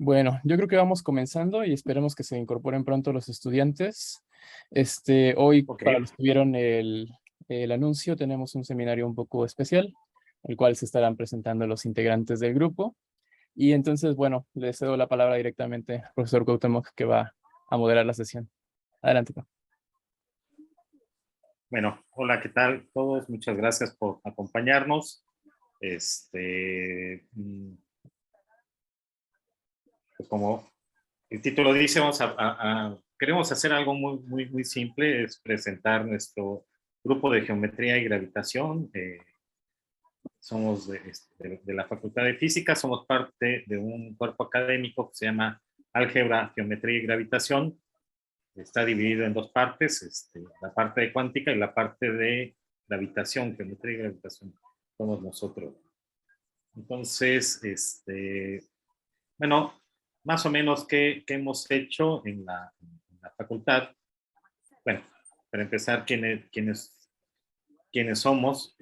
Bueno, yo creo que vamos comenzando y esperemos que se incorporen pronto los estudiantes. Hoy, Ok, para los que vieron el anuncio, tenemos un seminario un poco especial, el cual se estarán presentando los integrantes del grupo. Y entonces, bueno, le cedo la palabra directamente al profesor Cuauhtémoc, que va a moderar la sesión. Adelante, Pau. bueno, hola, ¿qué tal todos? Muchas gracias por acompañarnos. Pues como el título dice, queremos hacer algo muy simple, es presentar nuestro grupo de geometría y gravitación. Somos de la Facultad de Física, somos parte de un cuerpo académico que se llama Álgebra, Geometría y Gravitación. Está dividido en dos partes, la parte de cuántica y la parte de gravitación, geometría y gravitación, somos nosotros. Entonces, bueno, más o menos qué hemos hecho en la facultad. Bueno, para empezar, quiénes somos,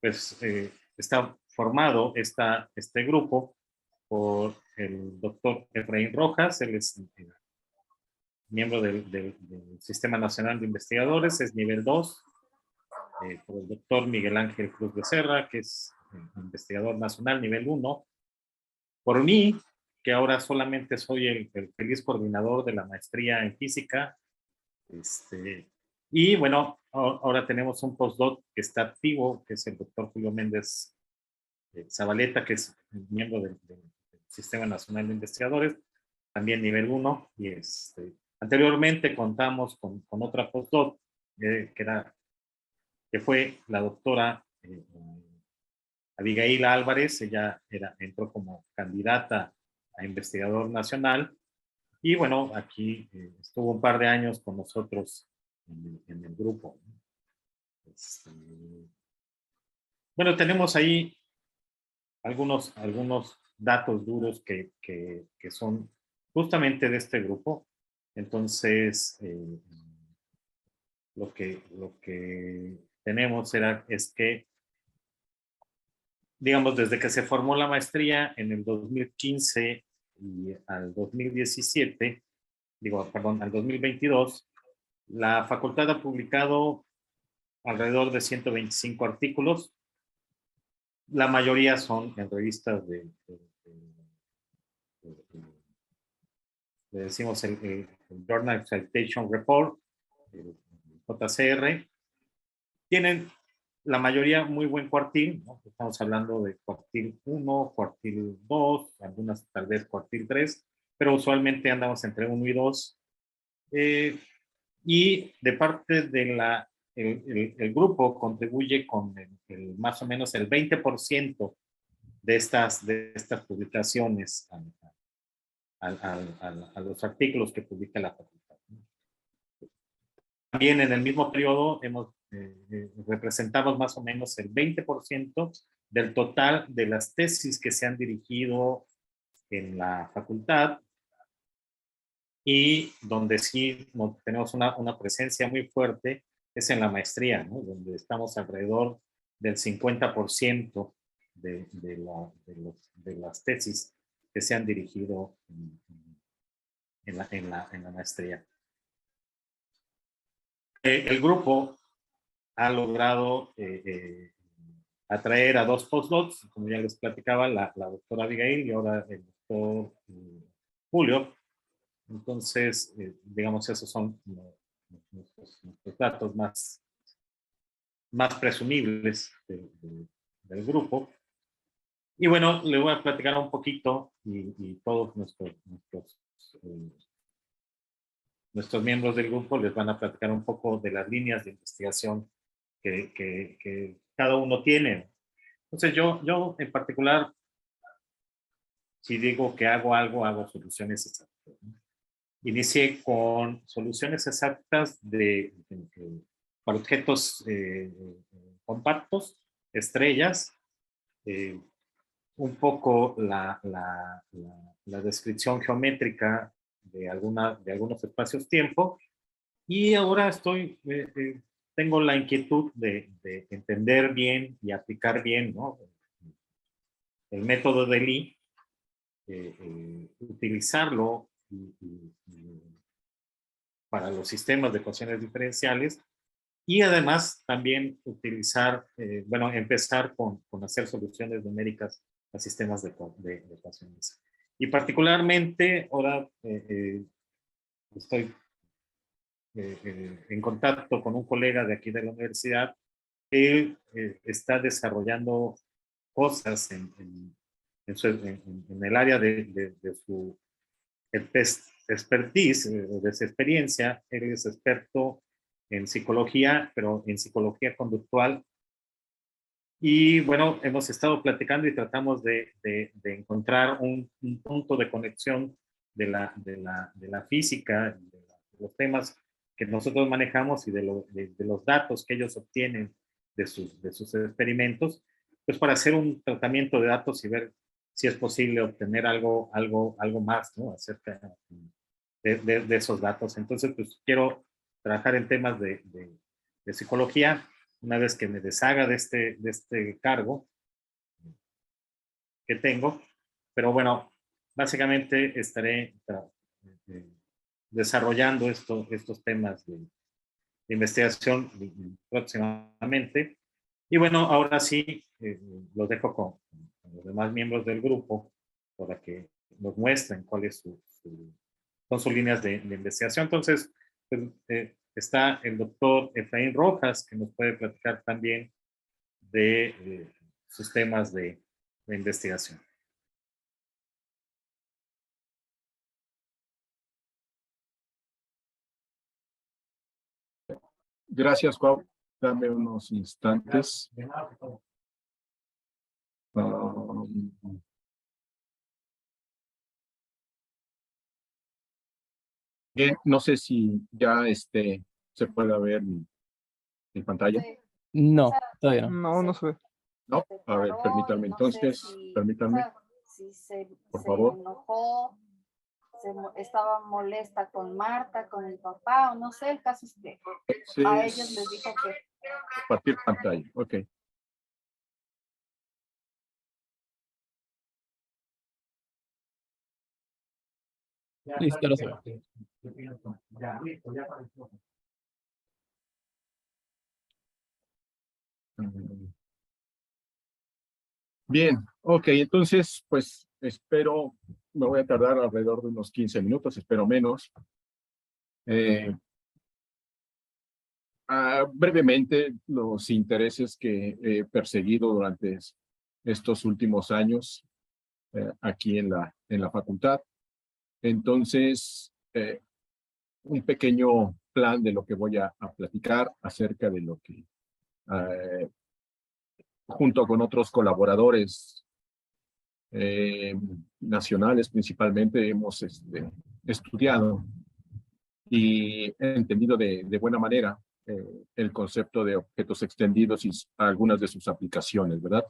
pues está formado este grupo por el doctor Efraín Rojas. Él es miembro del Sistema Nacional de Investigadores, es nivel 2, por el doctor Miguel Ángel Cruz Becerra, que es investigador nacional nivel 1, por mí, que ahora solamente soy el feliz coordinador de la maestría en física, y bueno, ahora tenemos un postdoc que está activo, que es el doctor Julio Méndez Zabaleta, que es miembro del Sistema Nacional de Investigadores, también nivel 1, y anteriormente contamos con otra postdoc, que fue la doctora Abigail Álvarez. Ella entró como candidata a investigador nacional, y bueno, aquí estuvo un par de años con nosotros en el grupo. Bueno, tenemos ahí algunos datos duros que son justamente de este grupo. Entonces, lo que tenemos es que, digamos, desde que se formó la maestría en el 2015 y al 2017, perdón, al 2022, la facultad ha publicado alrededor de 125 artículos. La mayoría son en revistas le decimos el Journal Citation Report, el JCR. Tienen la mayoría muy buen cuartil, ¿no? Estamos hablando de cuartil 1, cuartil 2, algunas tal vez cuartil 3, pero usualmente andamos entre 1 y 2. Y de parte de el grupo contribuye con más o menos el 20% de estas publicaciones a los artículos que publica la facultad. También en el mismo periodo representamos más o menos el 20% del total de las tesis que se han dirigido en la facultad, y donde sí tenemos una presencia muy fuerte es en la maestría, ¿no? Donde estamos alrededor del 50% de las tesis que se han dirigido en la maestría. El grupo ha logrado atraer a dos postdocs, como ya les platicaba, la doctora Abigail y ahora el doctor Julio. Entonces, digamos, esos son nuestros datos más presumibles del grupo. Y bueno, le voy a platicar un poquito, y todos nuestros miembros del grupo les van a platicar un poco de las líneas de investigación que cada uno tiene. Entonces, yo en particular, si digo que hago algo, hago soluciones exactas, ¿no? Inicié con soluciones exactas para objetos compactos, estrellas, un poco la descripción geométrica de algunos espacios-tiempo, y ahora estoy tengo la inquietud de entender bien y aplicar bien, ¿no?, el método de Lee, utilizarlo para los sistemas de ecuaciones diferenciales y además también utilizar, bueno, empezar con hacer soluciones numéricas a sistemas de ecuaciones. Y particularmente ahora estoy en contacto con un colega de aquí de la universidad que está desarrollando cosas en el área de su expertise, de su experiencia. Él es experto en psicología, pero en psicología conductual. Y bueno, hemos estado platicando y tratamos de encontrar un punto de conexión de la física, de los temas que nosotros manejamos y de los datos que ellos obtienen de sus experimentos, pues para hacer un tratamiento de datos y ver si es posible obtener algo más, ¿no?, acerca de esos datos. Entonces, pues quiero trabajar en temas de psicología una vez que me deshaga de este cargo que tengo. Pero bueno, básicamente estaré desarrollando estos temas de investigación próximamente. Y bueno, ahora sí, los dejo con los demás miembros del grupo para que nos muestren cuáles son sus líneas de investigación. Entonces, pues, está el doctor Efraín Rojas, que nos puede platicar también de sus temas de investigación. Gracias, Juan. Dame unos instantes. Bien, no sé si ya se puede ver mi pantalla. No, todavía no. No, no se ve. No, a ver, permítanme entonces, permítanme, por favor. Se enojó, estaba molesta con Marta, con el papá, o no sé, el caso es que a ellos les dijo que... Compartir pantalla, ok. Listo, ahora se ve. Bien, ok, entonces, pues espero, me voy a tardar alrededor de unos 15 minutos, espero menos. Brevemente, los intereses que he perseguido durante estos últimos años aquí en la facultad. Entonces, un pequeño plan de lo que voy a platicar acerca de lo que, junto con otros colaboradores nacionales principalmente, hemos estudiado y entendido de buena manera el concepto de objetos extendidos y algunas de sus aplicaciones, ¿verdad?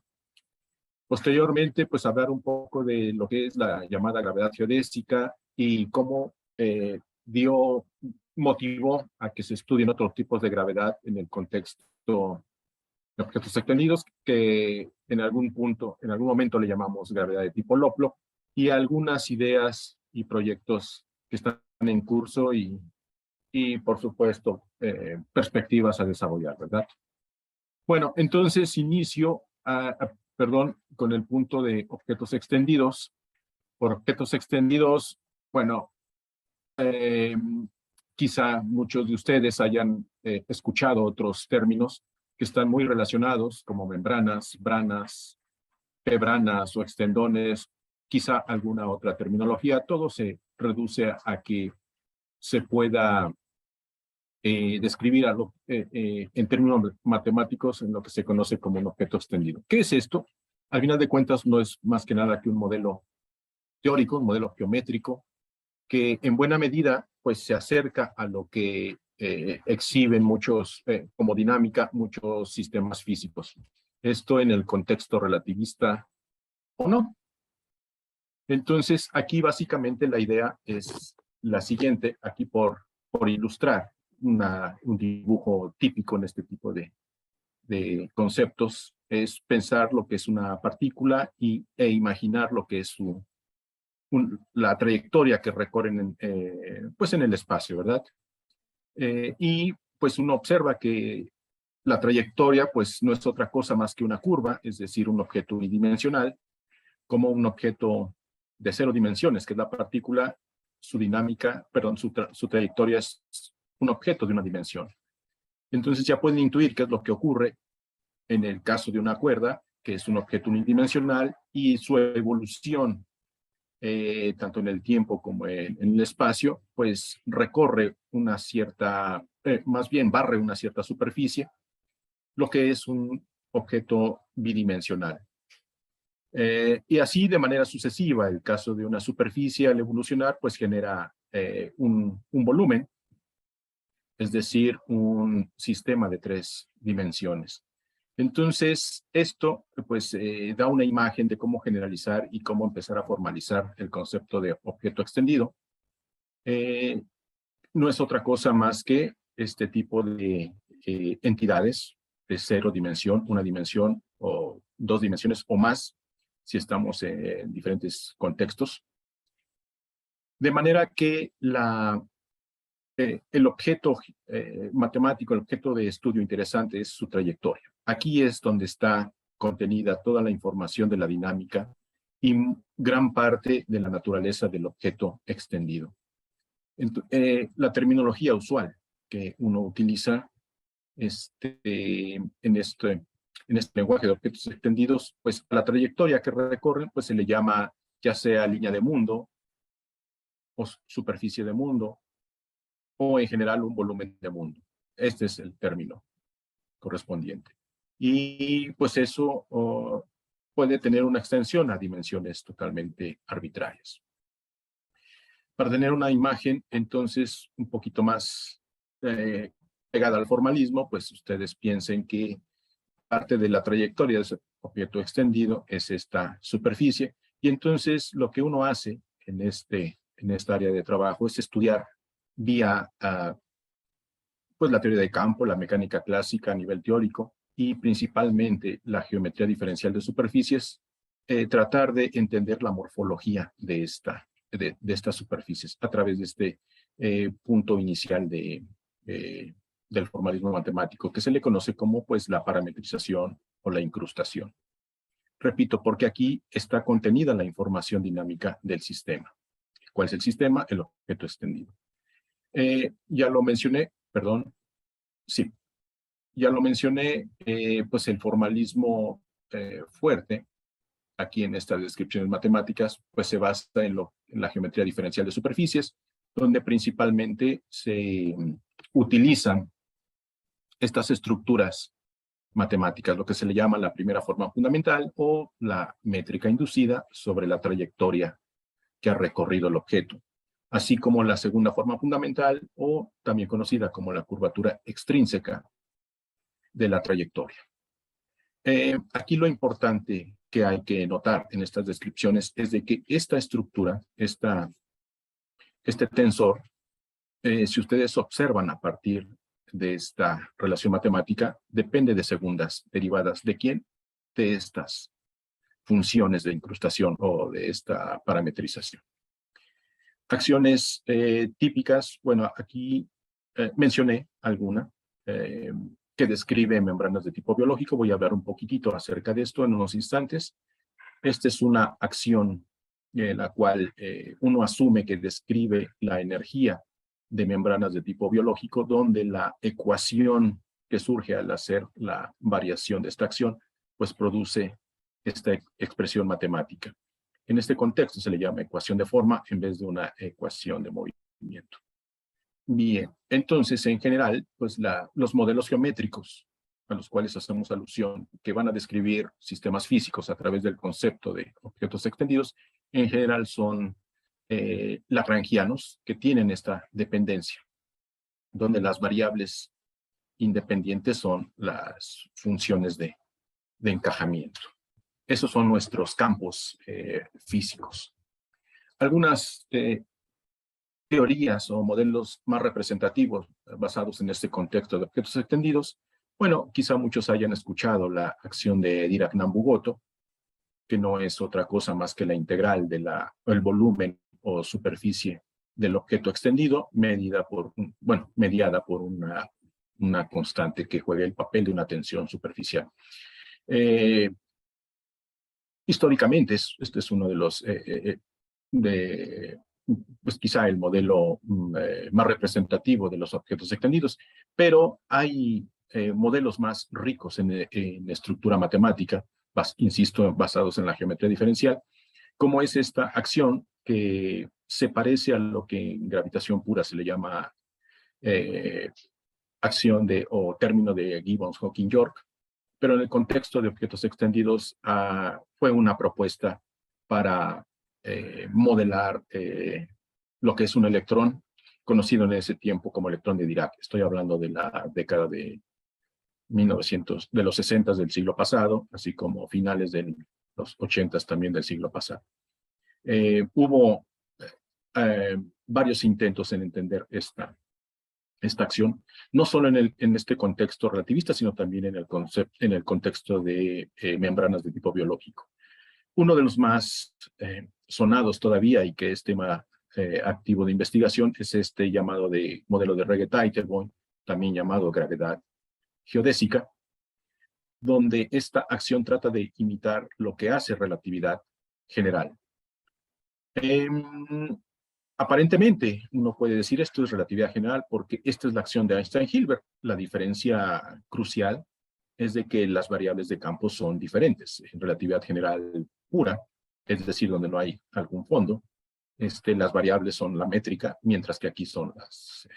Posteriormente, pues hablar un poco de lo que es la llamada gravedad geodésica y cómo motivó a que se estudien otros tipos de gravedad en el contexto de objetos extendidos, que en algún momento le llamamos gravedad de tipo Loplo, y algunas ideas y proyectos que están en curso y por supuesto, perspectivas a desarrollar, ¿verdad? Bueno, entonces inicio, con el punto de objetos extendidos. Por objetos extendidos, bueno, quizá muchos de ustedes hayan escuchado otros términos que están muy relacionados, como membranas, branas, pebranas o extendones, quizá alguna otra terminología. Todo se reduce a que se pueda describir algo en términos matemáticos en lo que se conoce como un objeto extendido. ¿Qué es esto? Al final de cuentas no es más que nada que un modelo teórico, un modelo geométrico, que en buena medida pues se acerca a lo que exhiben muchos, como dinámica, muchos sistemas físicos. Esto en el contexto relativista o no. Entonces aquí básicamente la idea es la siguiente, aquí por ilustrar. un dibujo típico en este tipo de conceptos es pensar lo que es una partícula e imaginar lo que es la trayectoria que recorren pues en el espacio, ¿verdad? Y pues uno observa que la trayectoria pues no es otra cosa más que una curva, es decir, un objeto unidimensional, como un objeto de 0 dimensiones, que es la partícula, su dinámica, perdón, su trayectoria es un objeto de una dimensión. Entonces ya pueden intuir qué es lo que ocurre en el caso de una cuerda, que es un objeto unidimensional, y su evolución, tanto en el tiempo como en el espacio, pues recorre una cierta, más bien barre una cierta superficie, lo que es un objeto bidimensional. Y así de manera sucesiva, el caso de una superficie al evolucionar, pues genera un volumen, es decir, un sistema de 3 dimensiones. Entonces, esto pues da una imagen de cómo generalizar y cómo empezar a formalizar el concepto de objeto extendido. No es otra cosa más que este tipo de entidades de 0 dimensión, 1 dimensión o 2 dimensiones o más, si estamos en diferentes contextos. De manera que el objeto matemático, el objeto de estudio interesante es su trayectoria. Aquí es donde está contenida toda la información de la dinámica y gran parte de la naturaleza del objeto extendido. La terminología usual que uno utiliza en este lenguaje de objetos extendidos, pues a la trayectoria que recorren, pues se le llama ya sea línea de mundo o superficie de mundo, o en general un volumen de mundo. Este es el término correspondiente. Y pues eso puede tener una extensión a dimensiones totalmente arbitrarias. Para tener una imagen, entonces, un poquito más pegada al formalismo, pues ustedes piensen que parte de la trayectoria de ese objeto extendido es esta superficie, y entonces lo que uno hace en esta área de trabajo es estudiar vía pues la teoría de campo, la mecánica clásica a nivel teórico y principalmente la geometría diferencial de superficies, tratar de entender la morfología de estas superficies a través de este punto inicial del formalismo matemático, que se le conoce como pues la parametrización o la incrustación. Repito, porque aquí está contenida la información dinámica del sistema. ¿Cuál es el sistema? El objeto extendido. Ya lo mencioné, perdón, sí, ya lo mencioné, pues el formalismo fuerte, aquí en estas descripciones matemáticas, pues se basa en la geometría diferencial de superficies, donde principalmente se utilizan estas estructuras matemáticas, lo que se le llama la primera forma fundamental o la métrica inducida sobre la trayectoria que ha recorrido el objeto, así como la segunda forma fundamental o también conocida como la curvatura extrínseca de la trayectoria. Aquí lo importante que hay que notar en estas descripciones es de que esta estructura, este tensor, si ustedes observan a partir de esta relación matemática, depende de segundas derivadas. ¿De quién? De estas funciones de incrustación o de esta parametrización. Acciones típicas, bueno, aquí mencioné alguna que describe membranas de tipo biológico. Voy a hablar un poquitito acerca de esto en unos instantes. Esta es una acción en la cual uno asume que describe la energía de membranas de tipo biológico, donde la ecuación que surge al hacer la variación de esta acción, pues produce esta expresión matemática. En este contexto se le llama ecuación de forma en vez de una ecuación de movimiento. Bien, entonces en general, pues los modelos geométricos a los cuales hacemos alusión, que van a describir sistemas físicos a través del concepto de objetos extendidos, en general son lagrangianos, que tienen esta dependencia, donde las variables independientes son las funciones de encajamiento. Esos son nuestros campos físicos. Algunas teorías o modelos más representativos basados en este contexto de objetos extendidos, bueno, quizá muchos hayan escuchado la acción de Dirac-Nambu-Goto, que no es otra cosa más que la integral de el volumen o superficie del objeto extendido, mediada por una constante que juega el papel de una tensión superficial. Históricamente, este es uno de los, pues quizá el modelo más representativo de los objetos extendidos, pero hay modelos más ricos en estructura matemática, insisto, basados en la geometría diferencial, como es esta acción que se parece a lo que en gravitación pura se le llama acción o término de Gibbons-Hawking-York, pero en el contexto de objetos extendidos fue una propuesta para modelar lo que es un electrón, conocido en ese tiempo como electrón de Dirac. Estoy hablando de la década de de los 60 del siglo pasado, así como finales de los 80 también del siglo pasado. Hubo varios intentos en entender esta acción, no solo en este contexto relativista, sino también en el contexto de membranas de tipo biológico. Uno de los más sonados todavía y que es tema activo de investigación es este llamado de modelo de Regge-Teitelbaum, también llamado gravedad geodésica, donde esta acción trata de imitar lo que hace relatividad general. Aparentemente, uno puede decir esto es relatividad general porque esta es la acción de Einstein-Hilbert. La diferencia crucial es de que las variables de campo son diferentes. En relatividad general pura, es decir, donde no hay algún fondo, las variables son la métrica, mientras que aquí son las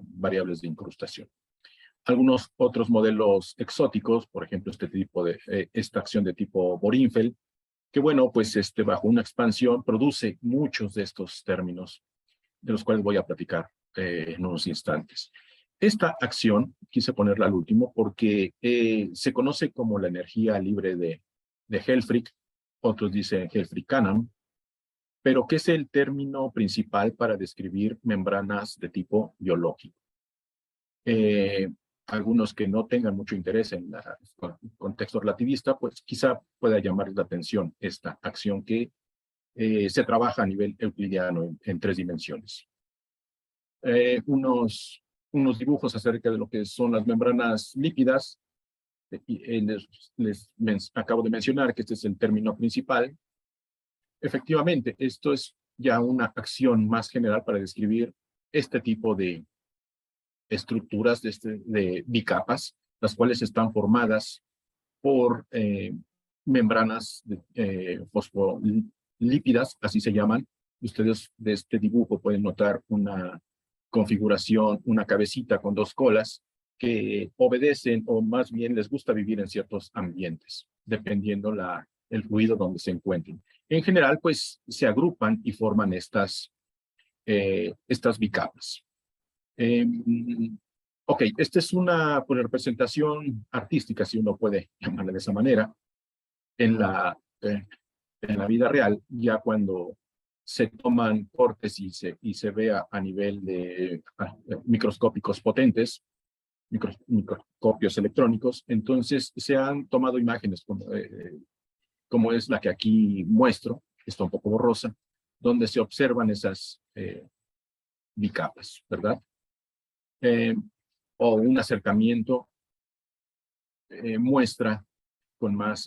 variables de incrustación. Algunos otros modelos exóticos, por ejemplo, esta acción de tipo Borinfeld, que bueno, pues bajo una expansión produce muchos de estos términos, de los cuales voy a platicar en unos instantes. Esta acción, quise ponerla al último, porque se conoce como la energía libre de Helfrich, otros dicen Helfrich-Cannon, pero que es el término principal para describir membranas de tipo biológico. Algunos que no tengan mucho interés en el contexto relativista, pues quizá pueda llamar la atención esta acción que se trabaja a nivel euclidiano en 3 dimensiones. Unos dibujos acerca de lo que son las membranas lípidas. Les acabo de mencionar que este es el término principal. Efectivamente, esto es ya una acción más general para describir este tipo de estructuras de bicapas, las cuales están formadas por membranas fosfolípidas, así se llaman. Ustedes de este dibujo pueden notar una configuración, una cabecita con 2 colas que obedecen o más bien les gusta vivir en ciertos ambientes, dependiendo el fluido donde se encuentren. En general, pues se agrupan y forman estas bicapas. Ok, esta es una representación artística, si uno puede llamarla de esa manera, en la vida real, ya cuando se toman cortes y se vea a nivel de microscópicos potentes, microscopios electrónicos, entonces se han tomado imágenes como es la que aquí muestro, está un poco borrosa, donde se observan esas bicapas, ¿verdad? O un acercamiento muestra con más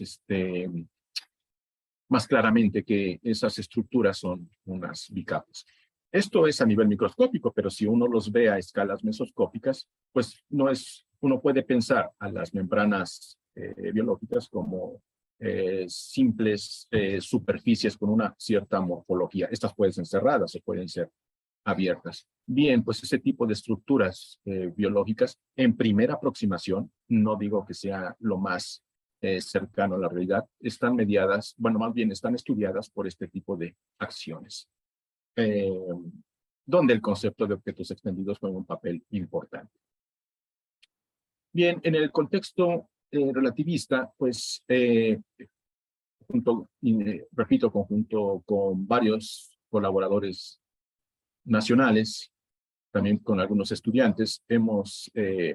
claramente que esas estructuras son unas bicapas. Esto es a nivel microscópico, pero si uno los ve a escalas mesoscópicas, pues uno puede pensar a las membranas biológicas como simples superficies con una cierta morfología. Estas pueden ser cerradas o pueden ser abiertas. Bien, pues ese tipo de estructuras biológicas, en primera aproximación, no digo que sea lo más cercano a la realidad, están mediadas, bueno, más bien están estudiadas por este tipo de acciones, donde el concepto de objetos extendidos juega un papel importante. Bien, en el contexto relativista, pues, repito, conjunto con varios colaboradores nacionales, también con algunos estudiantes, hemos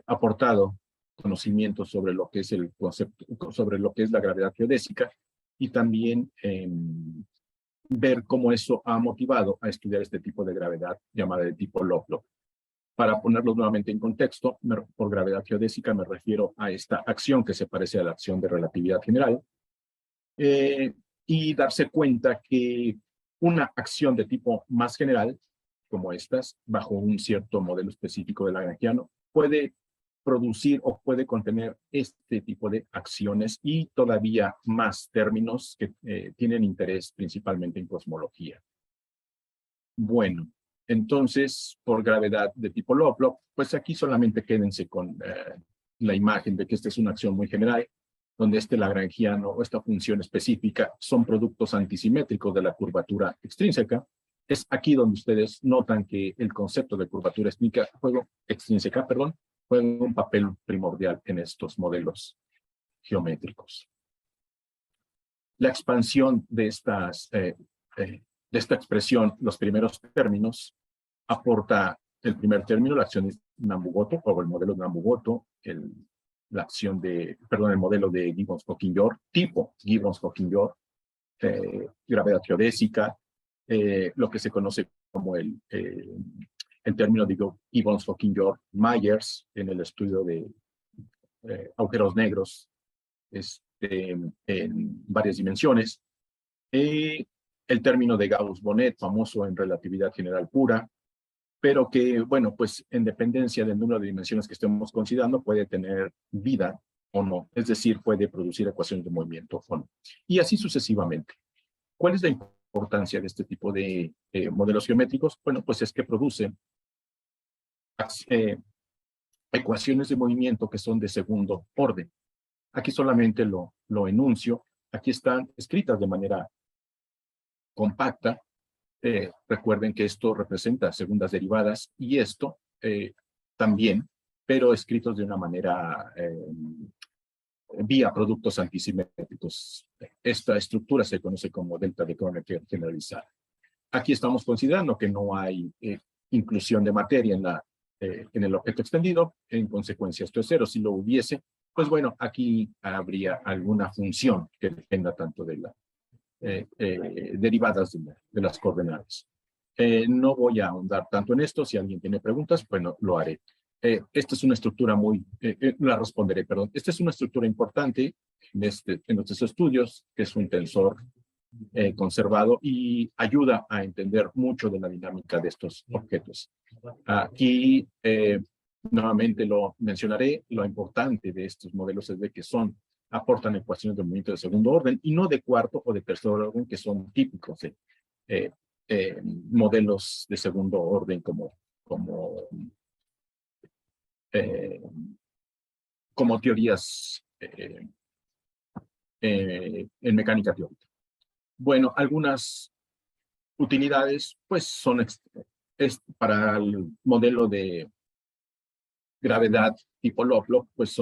aportado conocimientos sobre lo que es el concepto, sobre lo que es la gravedad geodésica, y también ver cómo eso ha motivado a estudiar este tipo de gravedad llamada de tipo Lovelock. Para ponerlo nuevamente en contexto, por gravedad geodésica me refiero a esta acción que se parece a la acción de relatividad general, y darse cuenta que una acción de tipo más general, como estas, bajo un cierto modelo específico de lagrangiano, puede producir o puede contener este tipo de acciones y todavía más términos que tienen interés principalmente en cosmología. Bueno, entonces, por gravedad de tipo Lovelock, pues aquí solamente quédense con la imagen de que esta es una acción muy general, donde este lagrangiano o esta función específica son productos antisimétricos de la curvatura extrínseca. Es aquí donde ustedes notan que el concepto de curvatura extrínseca, juega un papel primordial en estos modelos geométricos. La expansión de esta expresión, los primeros términos, aporta el primer término, la acción de Nambu-Goto, o el modelo de Nambu-Goto, el modelo de Gibbons-Hawking-York, tipo Gibbons-Hawking-York, gravedad geodésica, lo que se conoce como el término de Gibbons-Hawking-York-Myers en el estudio de agujeros negros en varias dimensiones, el término de Gauss-Bonnet, famoso en relatividad general pura, pero que, bueno, pues en dependencia del número de dimensiones que estemos considerando, puede tener vida o no, es decir, puede producir ecuaciones de movimiento o no, y así sucesivamente. ¿Cuál es la importancia de este tipo de modelos geométricos? Bueno, pues es que producen ecuaciones de movimiento que son de segundo orden. Aquí solamente lo enuncio, aquí están escritas de manera compacta. Recuerden que esto representa segundas derivadas y esto también, pero escritos de una manera vía productos antisimétricos. Esta estructura se conoce como delta de Kronecker generalizada. Aquí estamos considerando que no hay inclusión de materia en el objeto extendido, en consecuencia esto es cero. Si lo hubiese, pues bueno, aquí habría alguna función que dependa tanto de la derivadas de las coordenadas. No voy a ahondar tanto en esto. Si alguien tiene preguntas, bueno, lo haré. Esta es una estructura la responderé, perdón. Esta es una estructura importante en nuestros estudios, que es un tensor conservado y ayuda a entender mucho de la dinámica de estos objetos. Aquí, nuevamente lo mencionaré, lo importante de estos modelos es de que aportan ecuaciones de movimiento de segundo orden y no de cuarto o de tercer orden, que son típicos de modelos de segundo orden como teorías en mecánica teórica. Bueno, algunas utilidades pues son para el modelo de gravedad tipo Lovelock, pues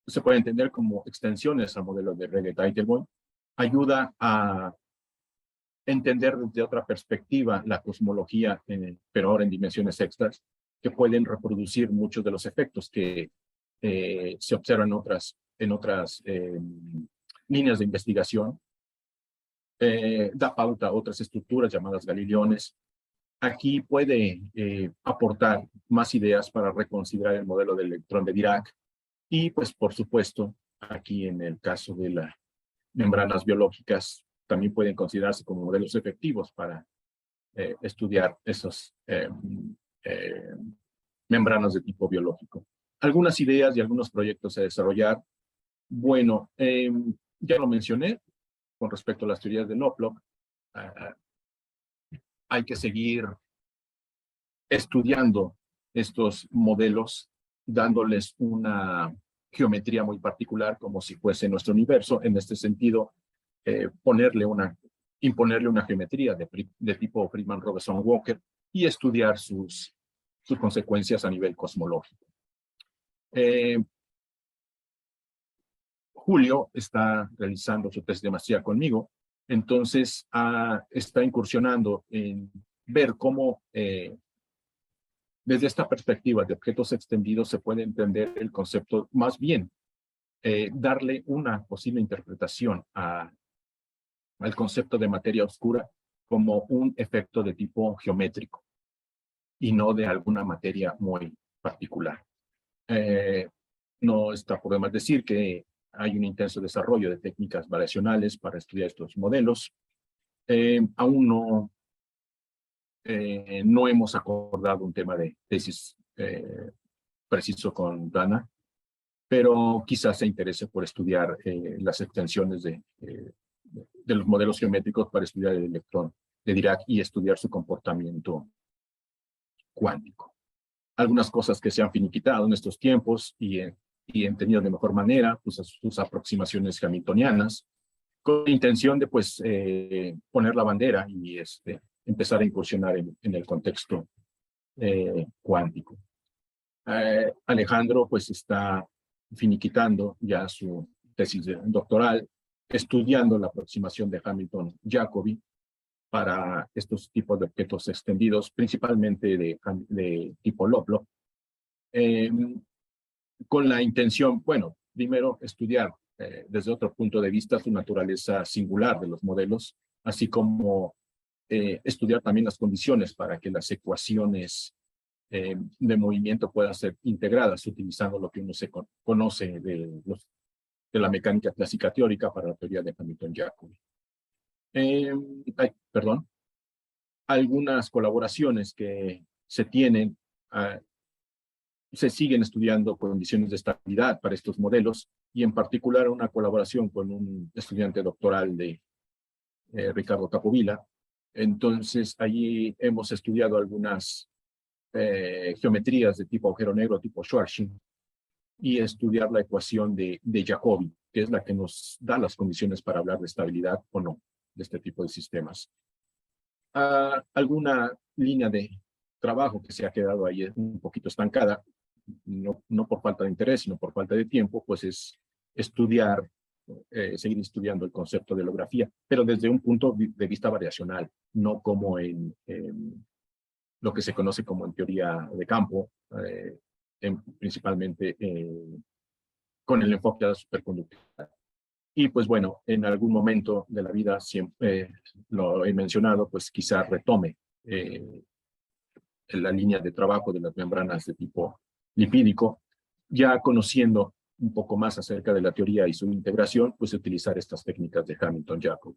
se puede entender como extensiones al modelo de Regge-Teitelbaum. Ayuda a entender desde otra perspectiva la cosmología, pero ahora en dimensiones extras, que pueden reproducir muchos de los efectos que se observan en otras líneas de investigación. Da pauta a otras estructuras llamadas galileones. Aquí puede aportar más ideas para reconsiderar el modelo del electrón de Dirac. Y pues, por supuesto, aquí en el caso de las membranas biológicas, también pueden considerarse como modelos efectivos para estudiar esas membranas de tipo biológico. Algunas ideas y algunos proyectos a desarrollar. Bueno, ya lo mencioné con respecto a las teorías de Lovelock. Hay que seguir estudiando estos modelos, dándoles una geometría muy particular, como si fuese nuestro universo. En este sentido, imponerle una geometría de tipo Friedmann-Robinson-Walker y estudiar sus consecuencias a nivel cosmológico. Julio está realizando su tesis de maestría conmigo, entonces está incursionando en ver cómo desde esta perspectiva de objetos extendidos se puede entender el concepto, más bien darle una posible interpretación al concepto de materia oscura como un efecto de tipo geométrico y no de alguna materia muy particular. No está por demás decir que hay un intenso desarrollo de técnicas variacionales para estudiar estos modelos. Aún no hemos acordado un tema de tesis preciso con Dana, pero quizás se interese por estudiar las extensiones de los modelos geométricos para estudiar el electrón de Dirac y estudiar su comportamiento cuántico. Algunas cosas que se han finiquitado en estos tiempos y entendido de mejor manera, pues sus aproximaciones hamiltonianas, con la intención de pues poner la bandera y empezar a incursionar en el contexto cuántico. Alejandro pues está finiquitando ya su tesis doctoral, estudiando la aproximación de Hamilton-Jacobi para estos tipos de objetos extendidos, principalmente de tipo Lovelock, con la intención, bueno, primero estudiar desde otro punto de vista su naturaleza singular de los modelos, así como estudiar también las condiciones para que las ecuaciones de movimiento puedan ser integradas utilizando lo que uno se conoce de la mecánica clásica teórica para la teoría de Hamilton-Jacobi. Perdón. Algunas colaboraciones que se tienen, se siguen estudiando condiciones de estabilidad para estos modelos y en particular una colaboración con un estudiante doctoral de Ricardo Capovilla. Entonces, allí hemos estudiado algunas geometrías de tipo agujero negro, tipo Schwarzschild, y estudiar la ecuación de Jacobi, que es la que nos da las condiciones para hablar de estabilidad o no de este tipo de sistemas. Alguna línea de trabajo que se ha quedado ahí un poquito estancada, no por falta de interés, sino por falta de tiempo, pues es estudiar, seguir estudiando el concepto de holografía, pero desde un punto de vista variacional, no como en lo que se conoce como en teoría de campo, principalmente con el enfoque a la superconductividad. Y pues bueno, en algún momento de la vida, siempre lo he mencionado, pues quizá retome la línea de trabajo de las membranas de tipo lipídico, ya conociendo un poco más acerca de la teoría y su integración, pues utilizar estas técnicas de Hamilton-Jacobi.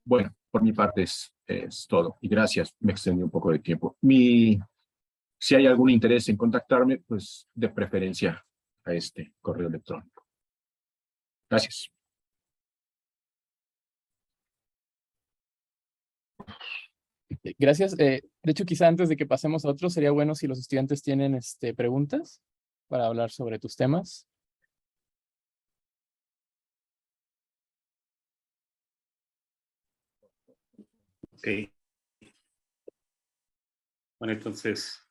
Bueno, por mi parte es todo. Y gracias, me extendí un poco de tiempo. Si hay algún interés en contactarme, pues de preferencia a este correo electrónico. Gracias. Gracias. De hecho, quizá antes de que pasemos a otro, sería bueno si los estudiantes tienen preguntas para hablar sobre tus temas. Ok. Bueno, entonces,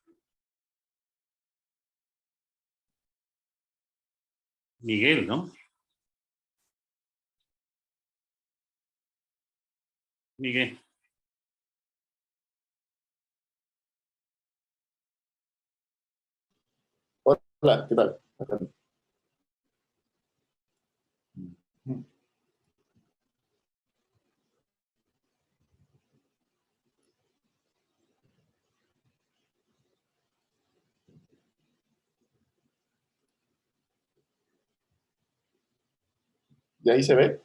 Miguel, ¿no? Miguel. Hola, ¿qué tal? ¿Y ahí se ve?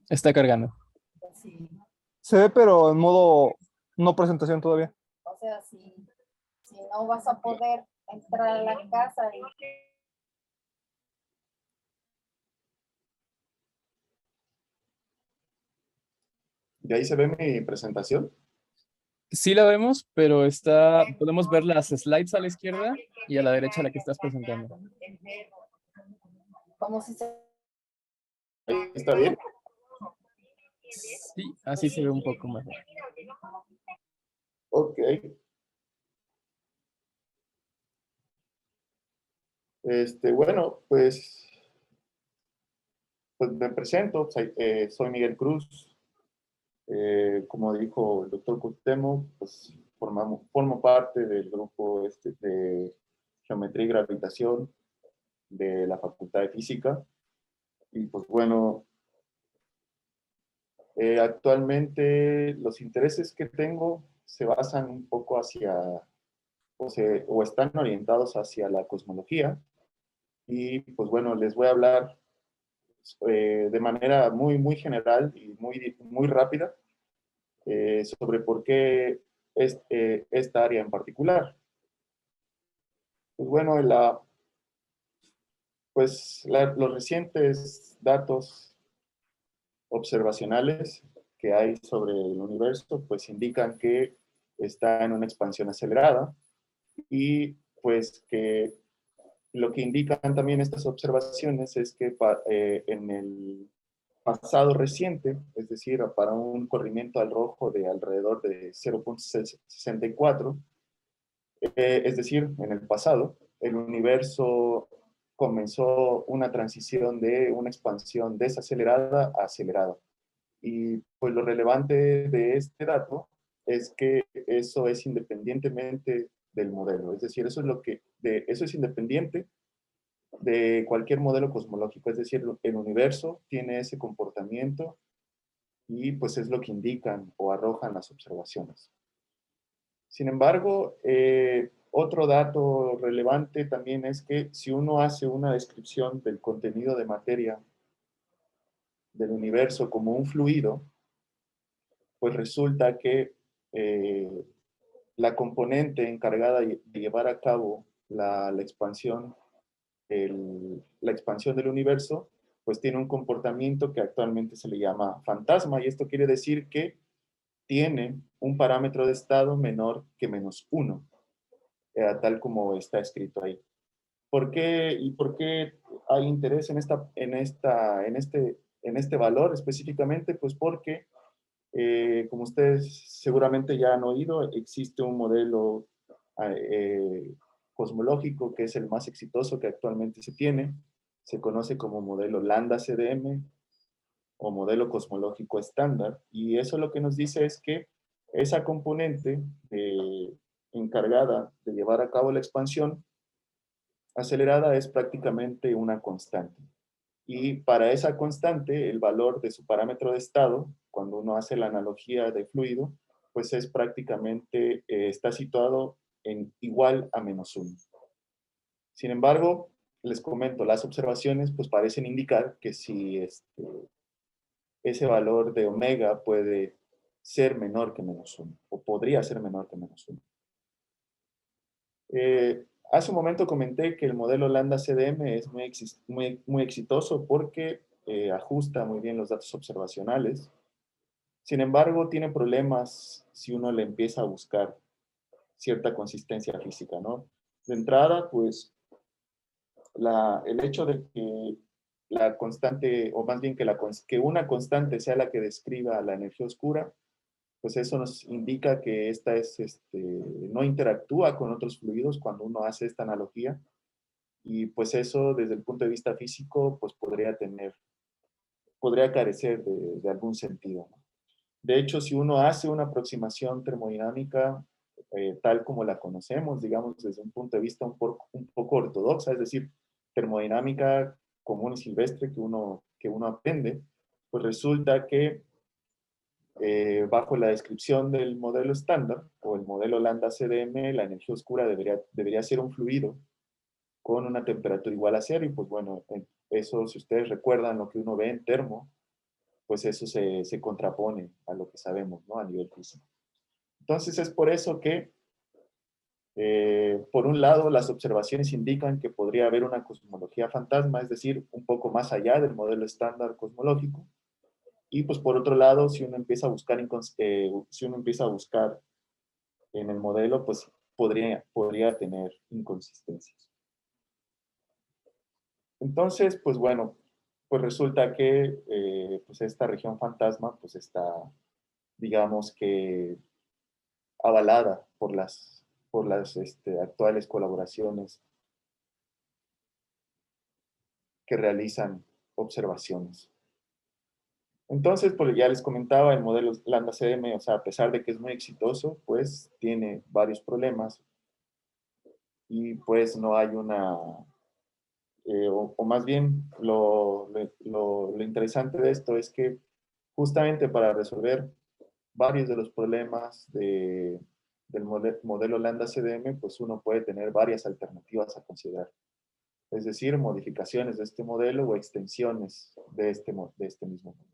Está cargando. Sí. Se ve, pero en modo no presentación todavía. O sea, si no vas a poder entrar a la casa y ¿Y ahí se ve mi presentación? Sí la vemos, pero podemos ver las slides a la izquierda y a la derecha la que estás presentando. como si se... ¿Ahí está bien? Sí, así se ve un poco mejor. Ok. Bueno, pues me presento, soy Miguel Cruz, Como dijo el doctor Cuauhtémoc, pues formo parte del grupo de geometría y gravitación de la Facultad de Física. Y pues bueno, actualmente los intereses que tengo se basan un poco hacia, o están orientados hacia la cosmología. Y pues bueno, les voy a hablar de manera muy general y muy rápida sobre por qué esta área en particular. Pues bueno, los recientes datos observacionales que hay sobre el universo pues indican que está en una expansión acelerada y pues que lo que indican también estas observaciones es que en el pasado reciente, es decir, para un corrimiento al rojo de alrededor de 0.64, es decir, en el pasado, el universo comenzó una transición de una expansión desacelerada a acelerada. Y pues lo relevante de este dato es que eso es independientemente del modelo, es decir, eso es independiente de cualquier modelo cosmológico, es decir, el universo tiene ese comportamiento y pues es lo que indican o arrojan las observaciones. Sin embargo, otro dato relevante también es que si uno hace una descripción del contenido de materia del universo como un fluido, pues resulta que la componente encargada de llevar a cabo la expansión del universo, pues tiene un comportamiento que actualmente se le llama fantasma, y esto quiere decir que tiene un parámetro de estado menor que -1, tal como está escrito ahí. ¿Por qué hay interés en este valor específicamente? Pues porque, como ustedes seguramente ya han oído, existe un modelo cosmológico que es el más exitoso que actualmente se tiene. Se conoce como modelo Lambda-CDM o modelo cosmológico estándar. Y eso lo que nos dice es que esa componente encargada de llevar a cabo la expansión acelerada es prácticamente una constante. Y para esa constante, el valor de su parámetro de estado, cuando uno hace la analogía de fluido, pues es prácticamente, está situado en igual a -1. Sin embargo, les comento, las observaciones pues parecen indicar que si ese valor de omega puede ser menor que -1, o podría ser menor que -1. Hace un momento comenté que el modelo Lambda-CDM es muy exitoso porque ajusta muy bien los datos observacionales. Sin embargo, tiene problemas si uno le empieza a buscar cierta consistencia física, ¿no? De entrada, pues, el hecho de que la constante, o más bien que una constante sea la que describa la energía oscura, pues eso nos indica que no interactúa con otros fluidos cuando uno hace esta analogía, y pues eso desde el punto de vista físico pues podría carecer de algún sentido, ¿no? De hecho, si uno hace una aproximación termodinámica tal como la conocemos, digamos desde un punto de vista un poco ortodoxa, es decir, termodinámica común y silvestre que uno aprende, pues resulta que bajo la descripción del modelo estándar o el modelo Lambda-CDM, la energía oscura debería ser un fluido con una temperatura igual a cero, y pues bueno, eso, si ustedes recuerdan lo que uno ve en termo, pues eso se contrapone a lo que sabemos, ¿no? A nivel físico. Entonces es por eso que, por un lado, las observaciones indican que podría haber una cosmología fantasma, es decir, un poco más allá del modelo estándar cosmológico. Y pues por otro lado, si uno empieza a buscar en el modelo, pues podría tener inconsistencias. Entonces, pues bueno, pues resulta que pues esta región fantasma pues está, digamos que, avalada por las actuales colaboraciones que realizan observaciones. Entonces, pues ya les comentaba, el modelo Lambda CDM, o sea, a pesar de que es muy exitoso, pues tiene varios problemas y pues no hay una, o más bien lo interesante de esto es que justamente para resolver varios de los problemas del modelo Lambda CDM, pues uno puede tener varias alternativas a considerar. Es decir, modificaciones de este modelo o extensiones de este mismo modelo.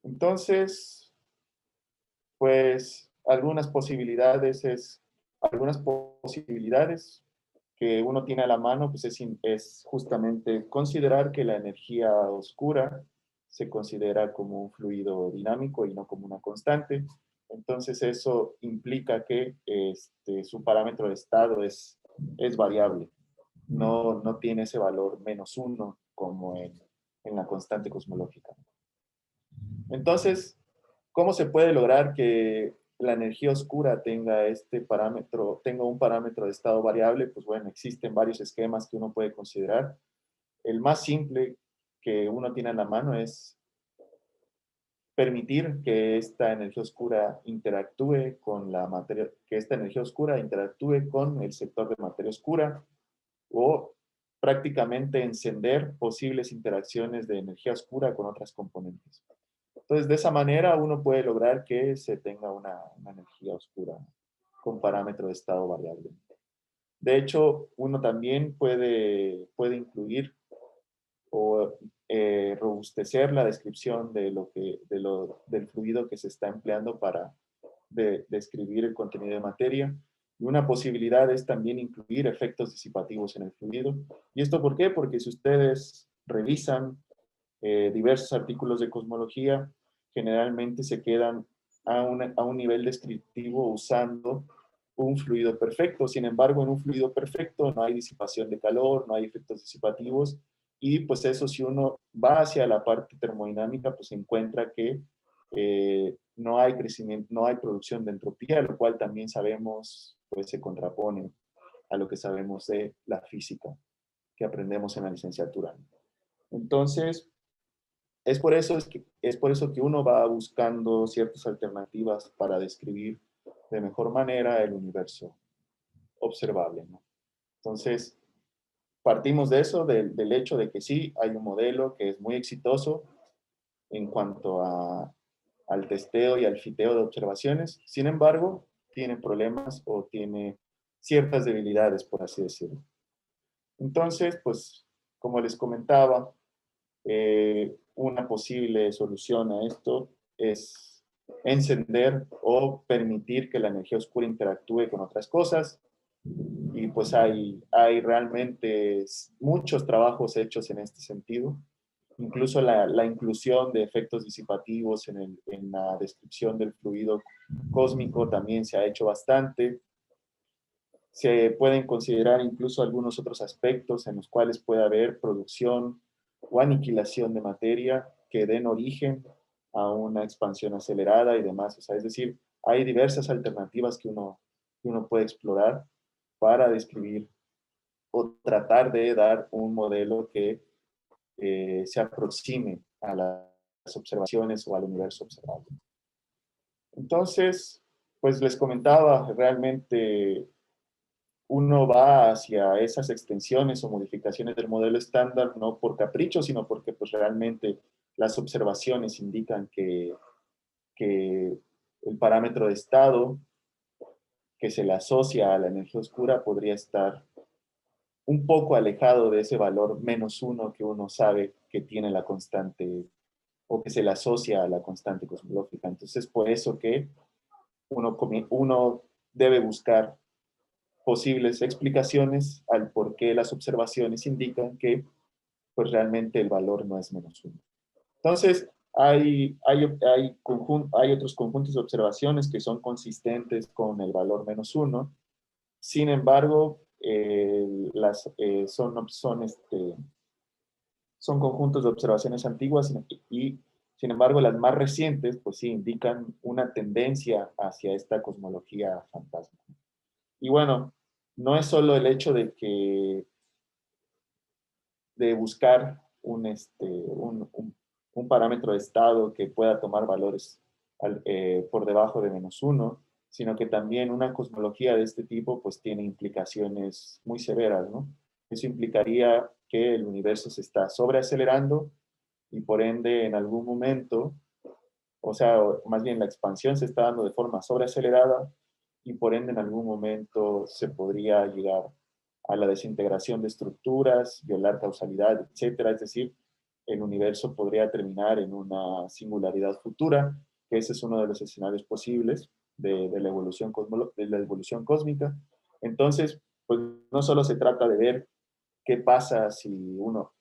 Entonces, pues algunas posibilidades que uno tiene a la mano, pues es justamente considerar que la energía oscura se considera como un fluido dinámico y no como una constante. Entonces eso implica que su parámetro de estado es variable. No tiene ese valor -1 como en la constante cosmológica. Entonces, ¿cómo se puede lograr que la energía oscura tenga un parámetro de estado variable? Pues bueno, existen varios esquemas que uno puede considerar. El más simple que uno tiene en la mano es permitir que esta energía oscura interactúe con el sector de materia oscura, o prácticamente encender posibles interacciones de energía oscura con otras componentes. Entonces, de esa manera uno puede lograr que se tenga una energía oscura con parámetro de estado variable. De hecho, uno también puede incluir o robustecer la descripción del fluido que se está empleando para describir el contenido de materia. Y una posibilidad es también incluir efectos disipativos en el fluido. ¿Y esto por qué? Porque si ustedes revisan diversos artículos de cosmología, generalmente se quedan a un nivel descriptivo usando un fluido perfecto. Sin embargo, en un fluido perfecto no hay disipación de calor, no hay efectos disipativos, y pues eso, si uno va hacia la parte termodinámica, pues se encuentra que no hay crecimiento, no hay producción de entropía, lo cual también sabemos, pues se contrapone a lo que sabemos de la física que aprendemos en la licenciatura. Entonces, es por eso que uno va buscando ciertas alternativas para describir de mejor manera el universo observable, ¿no? Entonces, partimos de eso, del hecho de que sí, hay un modelo que es muy exitoso en cuanto al testeo y al fiteo de observaciones. Sin embargo, tiene problemas o tiene ciertas debilidades, por así decirlo. Entonces, pues, como les comentaba, una posible solución a esto es encender o permitir que la energía oscura interactúe con otras cosas. Y pues hay realmente muchos trabajos hechos en este sentido. Incluso la inclusión de efectos disipativos en la descripción del fluido cósmico también se ha hecho bastante. Se pueden considerar incluso algunos otros aspectos en los cuales puede haber producción o aniquilación de materia que den origen a una expansión acelerada y demás. O sea, es decir, hay diversas alternativas que uno puede explorar para describir o tratar de dar un modelo que se aproxime a las observaciones o al universo observable. Entonces, pues les comentaba, realmente uno va hacia esas extensiones o modificaciones del modelo estándar no por capricho, sino porque pues realmente las observaciones indican que el parámetro de estado que se le asocia a la energía oscura podría estar un poco alejado de ese valor -1 que uno sabe que tiene la constante o que se le asocia a la constante cosmológica. Entonces, por eso que uno debe buscar posibles explicaciones al por qué las observaciones indican que pues realmente el valor no es -1. Entonces, hay otros conjuntos de observaciones que son consistentes con el valor -1. Sin embargo, son conjuntos de observaciones antiguas y, sin embargo, las más recientes, pues sí, indican una tendencia hacia esta cosmología fantasma. Y bueno, no es solo el hecho de buscar un parámetro de estado que pueda tomar valores por debajo de -1, sino que también una cosmología de este tipo pues tiene implicaciones muy severas, ¿no? Eso implicaría que el universo se está sobreacelerando y por ende en algún momento, o sea, más bien la expansión se está dando de forma sobreacelerada y por ende en algún momento se podría llegar a la desintegración de estructuras, violar causalidad, etcétera. Es decir, el universo podría terminar en una singularidad futura, que ese es uno de los escenarios posibles de la evolución cósmica. Entonces, pues no solo se trata de ver qué pasa si uno,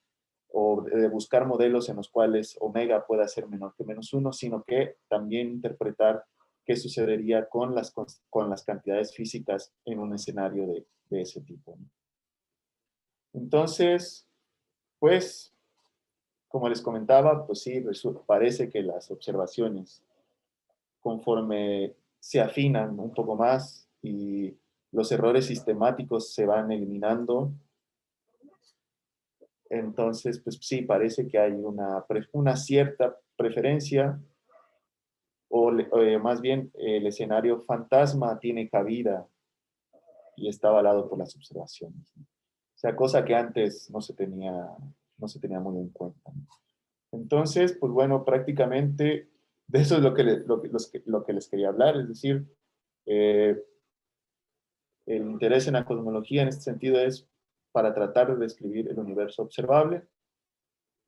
o de buscar modelos en los cuales omega pueda ser menor que -1, sino que también interpretar qué sucedería con las cantidades físicas en un escenario de ese tipo, ¿no? Entonces, pues, como les comentaba, pues sí, parece que las observaciones, conforme se afinan un poco más y los errores sistemáticos se van eliminando, entonces, pues sí, parece que hay una cierta preferencia, o más bien el escenario fantasma tiene cabida y está avalado por las observaciones, ¿no? O sea, cosa que antes no se tenía muy en cuenta, ¿no? Entonces, pues bueno, prácticamente de eso es lo que les quería hablar, es decir, eh, el interés en la cosmología en este sentido es para tratar de describir el universo observable,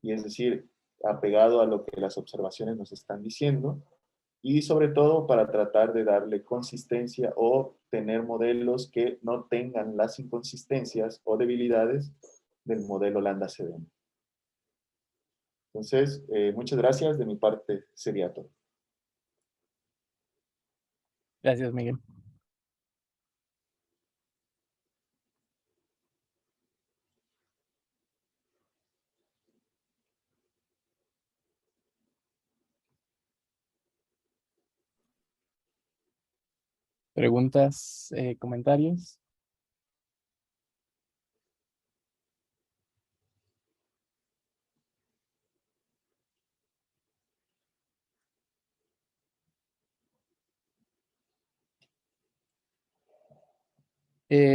y es decir, apegado a lo que las observaciones nos están diciendo, y sobre todo para tratar de darle consistencia o tener modelos que no tengan las inconsistencias o debilidades del modelo Lambda-CDM. Entonces, muchas gracias. De mi parte sería todo. Gracias, Miguel. ¿Preguntas, comentarios?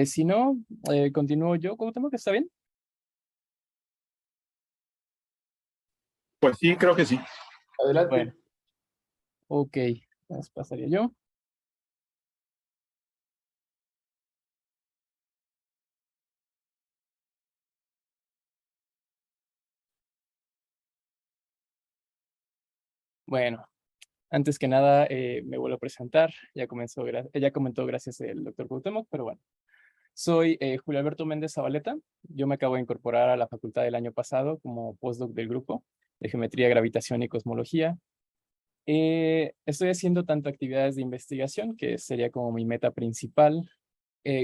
Si no, continúo yo. ¿Cómo que está bien? Pues sí, creo que sí. Adelante. Bueno, ok. Entonces pasaría yo. Bueno, antes que nada, me vuelvo a presentar. Ya comentó gracias el doctor Cuauhtémoc, pero bueno. Soy Julio Alberto Méndez Zabaleta. Yo me acabo de incorporar a la facultad el año pasado como postdoc del grupo de Geometría, Gravitación y Cosmología. Estoy haciendo tanto actividades de investigación, que sería como mi meta principal,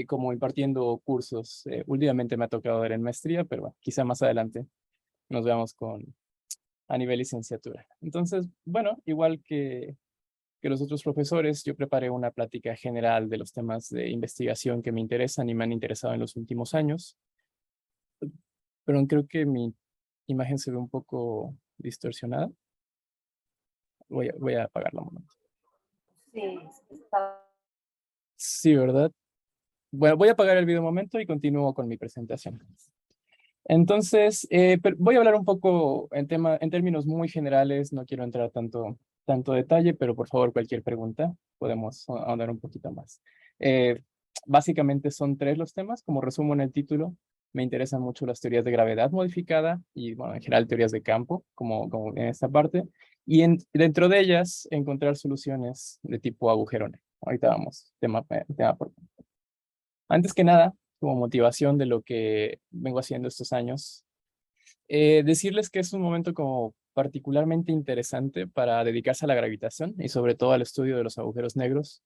como impartiendo cursos. Últimamente me ha tocado dar en maestría, pero bueno, quizá más adelante nos veamos a nivel licenciatura. Entonces, bueno, igual que los otros profesores, yo preparé una plática general de los temas de investigación que me interesan y me han interesado en los últimos años. Pero creo que mi imagen se ve un poco distorsionada. Voy a apagarla un momento. Sí, está. Sí, ¿verdad? Bueno, voy a apagar el video un momento y continúo con mi presentación. Entonces, voy a hablar un poco en términos muy generales, no quiero entrar tanto detalle, pero por favor cualquier pregunta podemos ahondar un poquito más. Básicamente son 3 los temas, como resumo en el título, me interesan mucho las teorías de gravedad modificada y, bueno, en general teorías de campo, como en esta parte, y dentro de ellas encontrar soluciones de tipo agujero negro. Ahorita vamos, tema por tema. Antes que nada, como motivación de lo que vengo haciendo estos años, decirles que es un momento como particularmente interesante para dedicarse a la gravitación y sobre todo al estudio de los agujeros negros,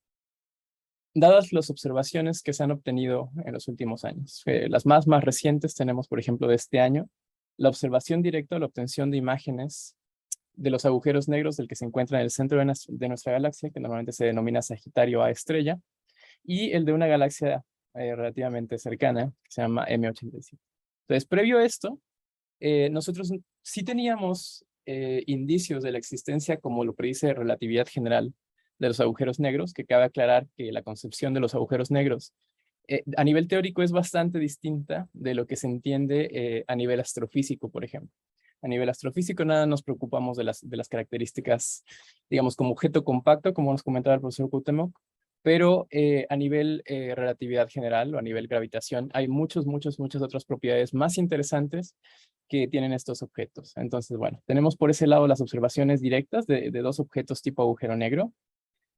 dadas las observaciones que se han obtenido en los últimos años. Las más recientes tenemos, por ejemplo, de este año, la observación directa o la obtención de imágenes de los agujeros negros del que se encuentra en el centro de nuestra galaxia, que normalmente se denomina Sagitario A estrella, y el de una galaxia relativamente cercana, que se llama M87. Entonces, previo a esto, nosotros sí teníamos indicios de la existencia, como lo predice relatividad general, de los agujeros negros, que cabe aclarar que la concepción de los agujeros negros a nivel teórico es bastante distinta de lo que se entiende a nivel astrofísico, por ejemplo. A nivel astrofísico nada nos preocupamos de las características, digamos, como objeto compacto, como nos comentaba el profesor Cuauhtémoc, pero a nivel relatividad general o a nivel gravitación hay muchas otras propiedades más interesantes que tienen estos objetos. Entonces, bueno, tenemos por ese lado las observaciones directas de dos objetos tipo agujero negro,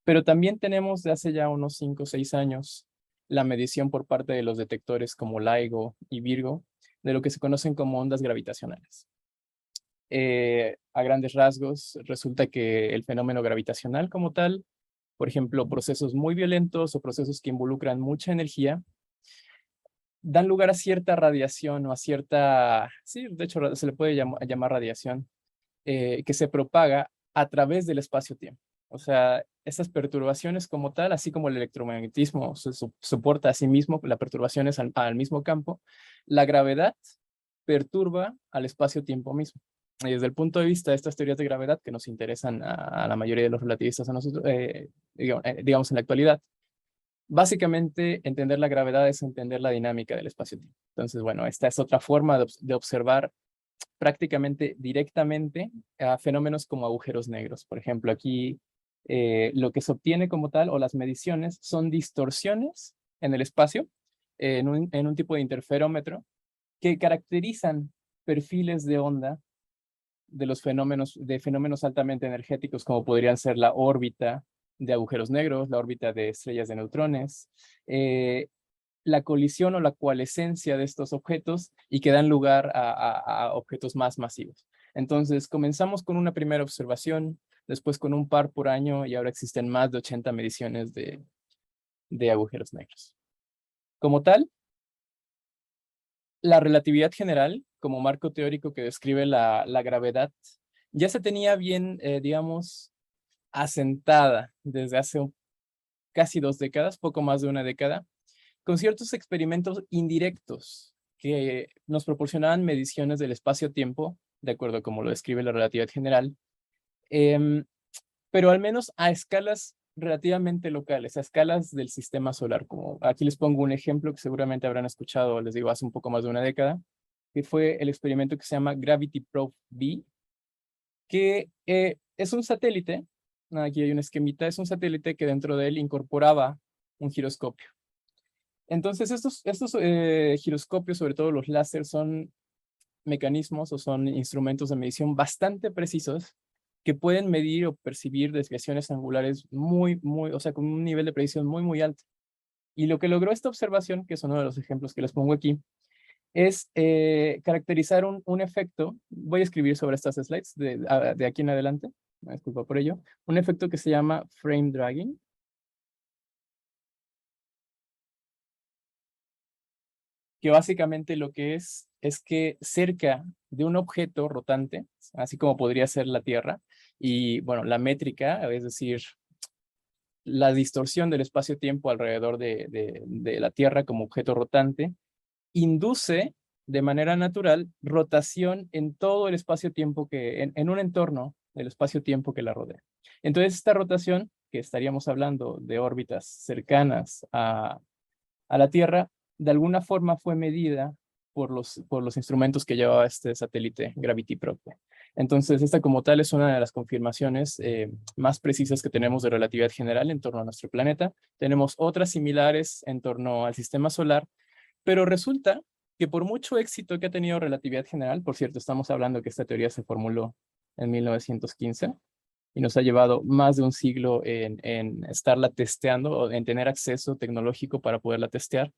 pero también tenemos de hace ya unos 5 o 6 años la medición por parte de los detectores como LIGO y Virgo de lo que se conocen como ondas gravitacionales. A grandes rasgos, resulta que el fenómeno gravitacional como tal, por ejemplo, procesos muy violentos o procesos que involucran mucha energía, dan lugar a cierta radiación o a cierta, sí, de hecho se le puede llamar radiación, que se propaga a través del espacio-tiempo. O sea, esas perturbaciones como tal, así como el electromagnetismo soporta a sí mismo las perturbaciones al mismo campo, la gravedad perturba al espacio-tiempo mismo. Y desde el punto de vista de estas teorías de gravedad que nos interesan a la mayoría de los relativistas a nosotros, digamos en la actualidad, básicamente entender la gravedad es entender la dinámica del espacio-tiempo. Entonces, bueno, esta es otra forma de observar prácticamente directamente a fenómenos como agujeros negros. Por ejemplo, aquí lo que se obtiene como tal, o las mediciones, son distorsiones en el espacio, en un tipo de interferómetro, que caracterizan perfiles de onda de los fenómenos altamente energéticos, como podrían ser la órbita de agujeros negros, la órbita de estrellas de neutrones, la colisión o la coalescencia de estos objetos y que dan lugar a objetos más masivos. Entonces, comenzamos con una primera observación, después con un par por año y ahora existen más de 80 mediciones de agujeros negros. Como tal, la relatividad general, como marco teórico que describe la gravedad, ya se tenía bien, digamos, asentada desde hace casi 2 décadas, poco más de una década, con ciertos experimentos indirectos que nos proporcionaban mediciones del espacio-tiempo, de acuerdo a como lo describe la relatividad general, pero al menos a escalas relativamente locales, a escalas del sistema solar. Como aquí les pongo un ejemplo que seguramente habrán escuchado, les digo, hace un poco más de una década, que fue el experimento que se llama Gravity Probe B, que es un satélite, aquí hay un esquemita, es un satélite que dentro de él incorporaba un giroscopio. Entonces, estos giroscopios, sobre todo los láser, son mecanismos o son instrumentos de medición bastante precisos que pueden medir o percibir desviaciones angulares o sea, con un nivel de precisión muy alto. Y lo que logró esta observación, que es uno de los ejemplos que les pongo aquí, es caracterizar un efecto, voy a escribir sobre estas slides de aquí en adelante, me disculpo por ello, un efecto que se llama frame dragging, que básicamente lo que es que cerca de un objeto rotante, así como podría ser la Tierra, y bueno, la métrica, es decir, la distorsión del espacio-tiempo alrededor de la Tierra como objeto rotante, induce de manera natural rotación en todo el espacio-tiempo en un entorno del espacio-tiempo que la rodea. Entonces, esta rotación, que estaríamos hablando de órbitas cercanas a la Tierra, de alguna forma fue medida por los instrumentos que llevaba este satélite Gravity Probe. Entonces, esta como tal es una de las confirmaciones más precisas que tenemos de relatividad general en torno a nuestro planeta. Tenemos otras similares en torno al sistema solar, pero resulta que por mucho éxito que ha tenido relatividad general, por cierto, estamos hablando que esta teoría se formuló en 1915, y nos ha llevado más de un siglo en estarla testeando o en tener acceso tecnológico para poderla testear.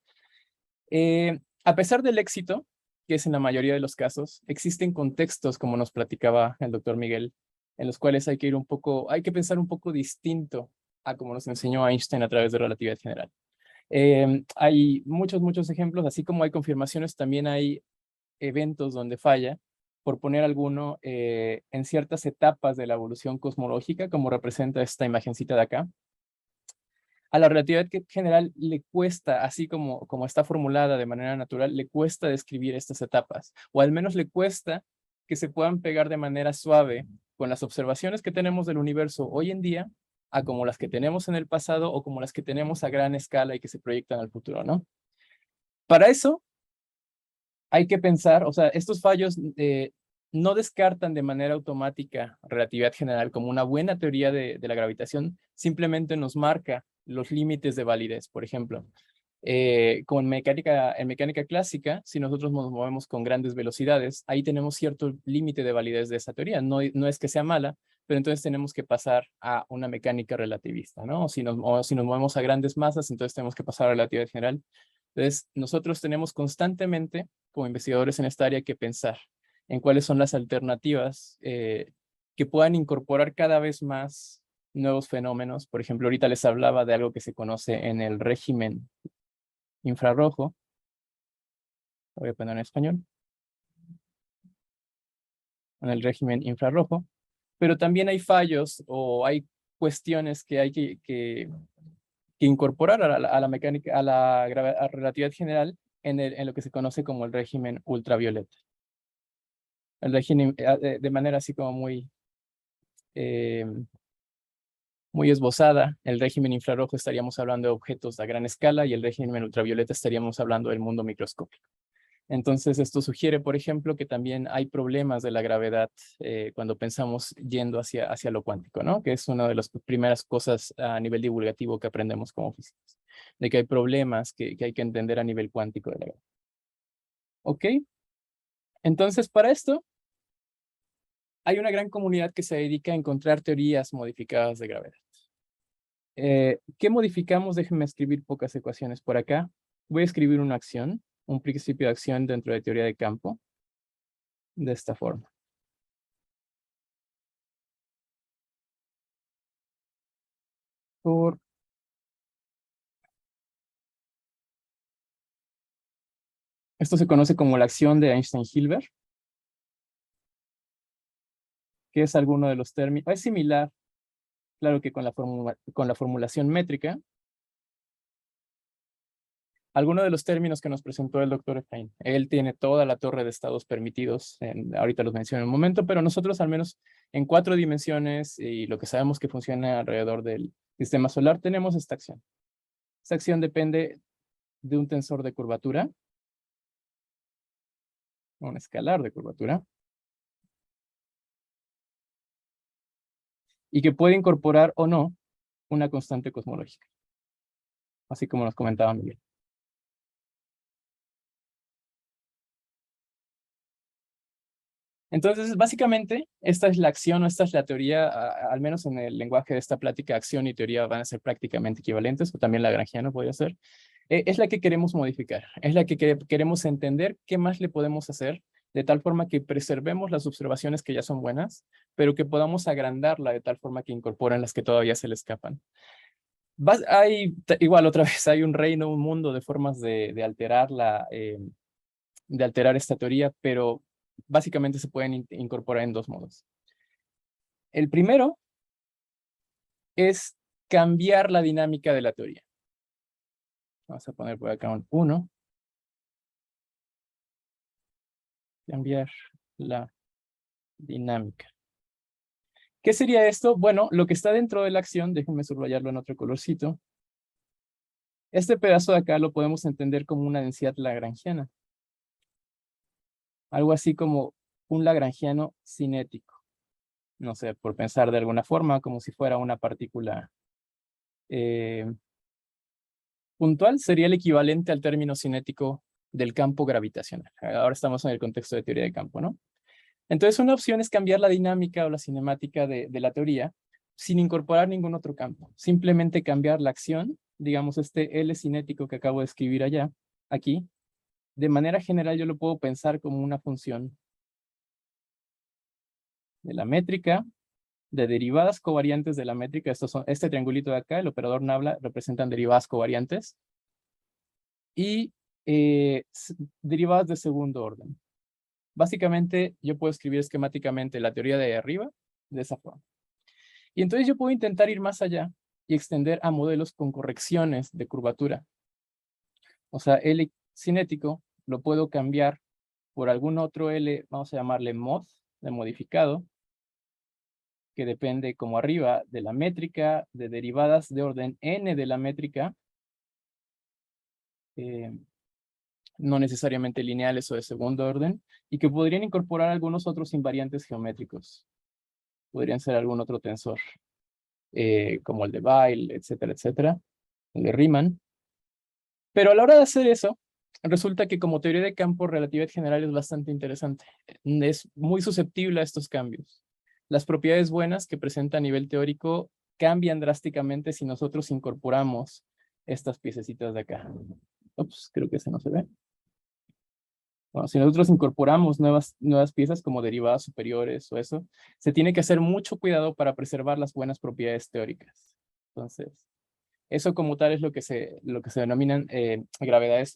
A pesar del éxito, que es en la mayoría de los casos, existen contextos, como nos platicaba el doctor Miguel, en los cuales hay que pensar un poco distinto a como nos enseñó Einstein a través de relatividad general. Hay muchos ejemplos, así como hay confirmaciones, también hay eventos donde falla. Por poner alguno, en ciertas etapas de la evolución cosmológica, como representa esta imagencita de acá, A la relatividad general le cuesta, así como está formulada de manera natural, le cuesta describir estas etapas, o al menos le cuesta que se puedan pegar de manera suave con las observaciones que tenemos del universo hoy en día, a como las que tenemos en el pasado o como las que tenemos a gran escala y que se proyectan al futuro, ¿no? Para eso, hay que pensar, o sea, estos fallos no descartan de manera automática relatividad general como una buena teoría de la gravitación, simplemente nos marca los límites de validez. Por ejemplo, como en mecánica clásica, si nosotros nos movemos con grandes velocidades, ahí tenemos cierto límite de validez de esa teoría. No es que sea mala, pero entonces tenemos que pasar a una mecánica relativista, ¿no? O si nos movemos a grandes masas, entonces tenemos que pasar a relatividad general. Entonces, nosotros tenemos constantemente, como investigadores en esta área, que pensar en cuáles son las alternativas que puedan incorporar cada vez más nuevos fenómenos. Por ejemplo, ahorita les hablaba de algo que se conoce en el régimen infrarrojo. Lo voy a poner en español. En el régimen infrarrojo. Pero también hay fallos o hay cuestiones que hay que incorporar a la mecánica, a la relatividad general en lo que se conoce como el régimen ultravioleta. El régimen, de manera así como muy esbozada, el régimen infrarrojo estaríamos hablando de objetos a gran escala y el régimen ultravioleta estaríamos hablando del mundo microscópico. Entonces, esto sugiere, por ejemplo, que también hay problemas de la gravedad cuando pensamos yendo hacia lo cuántico, ¿no? Que es una de las primeras cosas a nivel divulgativo que aprendemos como físicos, de que hay problemas que hay que entender a nivel cuántico de la gravedad. ¿Ok? Entonces, para esto, hay una gran comunidad que se dedica a encontrar teorías modificadas de gravedad. ¿Qué modificamos? Déjenme escribir pocas ecuaciones por acá. Voy a escribir una acción, un principio de acción dentro de teoría de campo, de esta forma. Esto se conoce como la acción de Einstein-Hilbert, que es alguno de los términos. Es similar, claro que con la formulación métrica. Alguno de los términos que nos presentó el doctor Efraín. Él tiene toda la torre de estados permitidos, ahorita los menciono en un momento, pero nosotros al menos en 4 dimensiones y lo que sabemos que funciona alrededor del sistema solar, tenemos esta acción. Esta acción depende de un tensor de curvatura, un escalar de curvatura, y que puede incorporar o no una constante cosmológica, así como nos comentaba Miguel. Entonces, básicamente, esta es la acción o esta es la teoría, al menos en el lenguaje de esta plática, acción y teoría van a ser prácticamente equivalentes, o también lagrangiano podría ser. Es la que queremos modificar, es la que queremos entender qué más le podemos hacer, de tal forma que preservemos las observaciones que ya son buenas, pero que podamos agrandarla de tal forma que incorporen las que todavía se le escapan. Igual otra vez, hay un reino, un mundo de formas de alterar esta teoría, pero básicamente se pueden incorporar en 2 modos. El primero es cambiar la dinámica de la teoría. Vamos a poner por acá un 1. Cambiar la dinámica. ¿Qué sería esto? Bueno, lo que está dentro de la acción, déjenme subrayarlo en otro colorcito. Este pedazo de acá lo podemos entender como una densidad lagrangiana. Algo así como un lagrangiano cinético. No sé, por pensar de alguna forma, como si fuera una partícula puntual, sería el equivalente al término cinético del campo gravitacional. Ahora estamos en el contexto de teoría de campo, ¿no? Entonces, una opción es cambiar la dinámica o la cinemática de la teoría sin incorporar ningún otro campo. Simplemente cambiar la acción, digamos este L cinético que acabo de escribir allá, aquí. De manera general yo lo puedo pensar como una función de la métrica, de derivadas covariantes de la métrica. Este triangulito de acá, el operador nabla, representan derivadas covariantes. Y derivadas de segundo orden. Básicamente, yo puedo escribir esquemáticamente la teoría de arriba de esa forma. Y entonces yo puedo intentar ir más allá y extender a modelos con correcciones de curvatura. O sea, L cinético lo puedo cambiar por algún otro L, vamos a llamarle mod, de modificado, que depende como arriba de la métrica, de derivadas de orden n de la métrica, no necesariamente lineales o de segundo orden, y que podrían incorporar algunos otros invariantes geométricos. Podrían ser algún otro tensor, como el de Weyl, etcétera, etcétera, el de Riemann. Pero a la hora de hacer eso, resulta que como teoría de campo, relatividad general es bastante interesante. Es muy susceptible a estos cambios. Las propiedades buenas que presenta a nivel teórico cambian drásticamente si nosotros incorporamos estas piececitas de acá. Ups, creo que ese no se ve. Bueno, si nosotros incorporamos nuevas piezas como derivadas superiores o eso, se tiene que hacer mucho cuidado para preservar las buenas propiedades teóricas. Entonces, eso como tal es lo que se denominan gravedades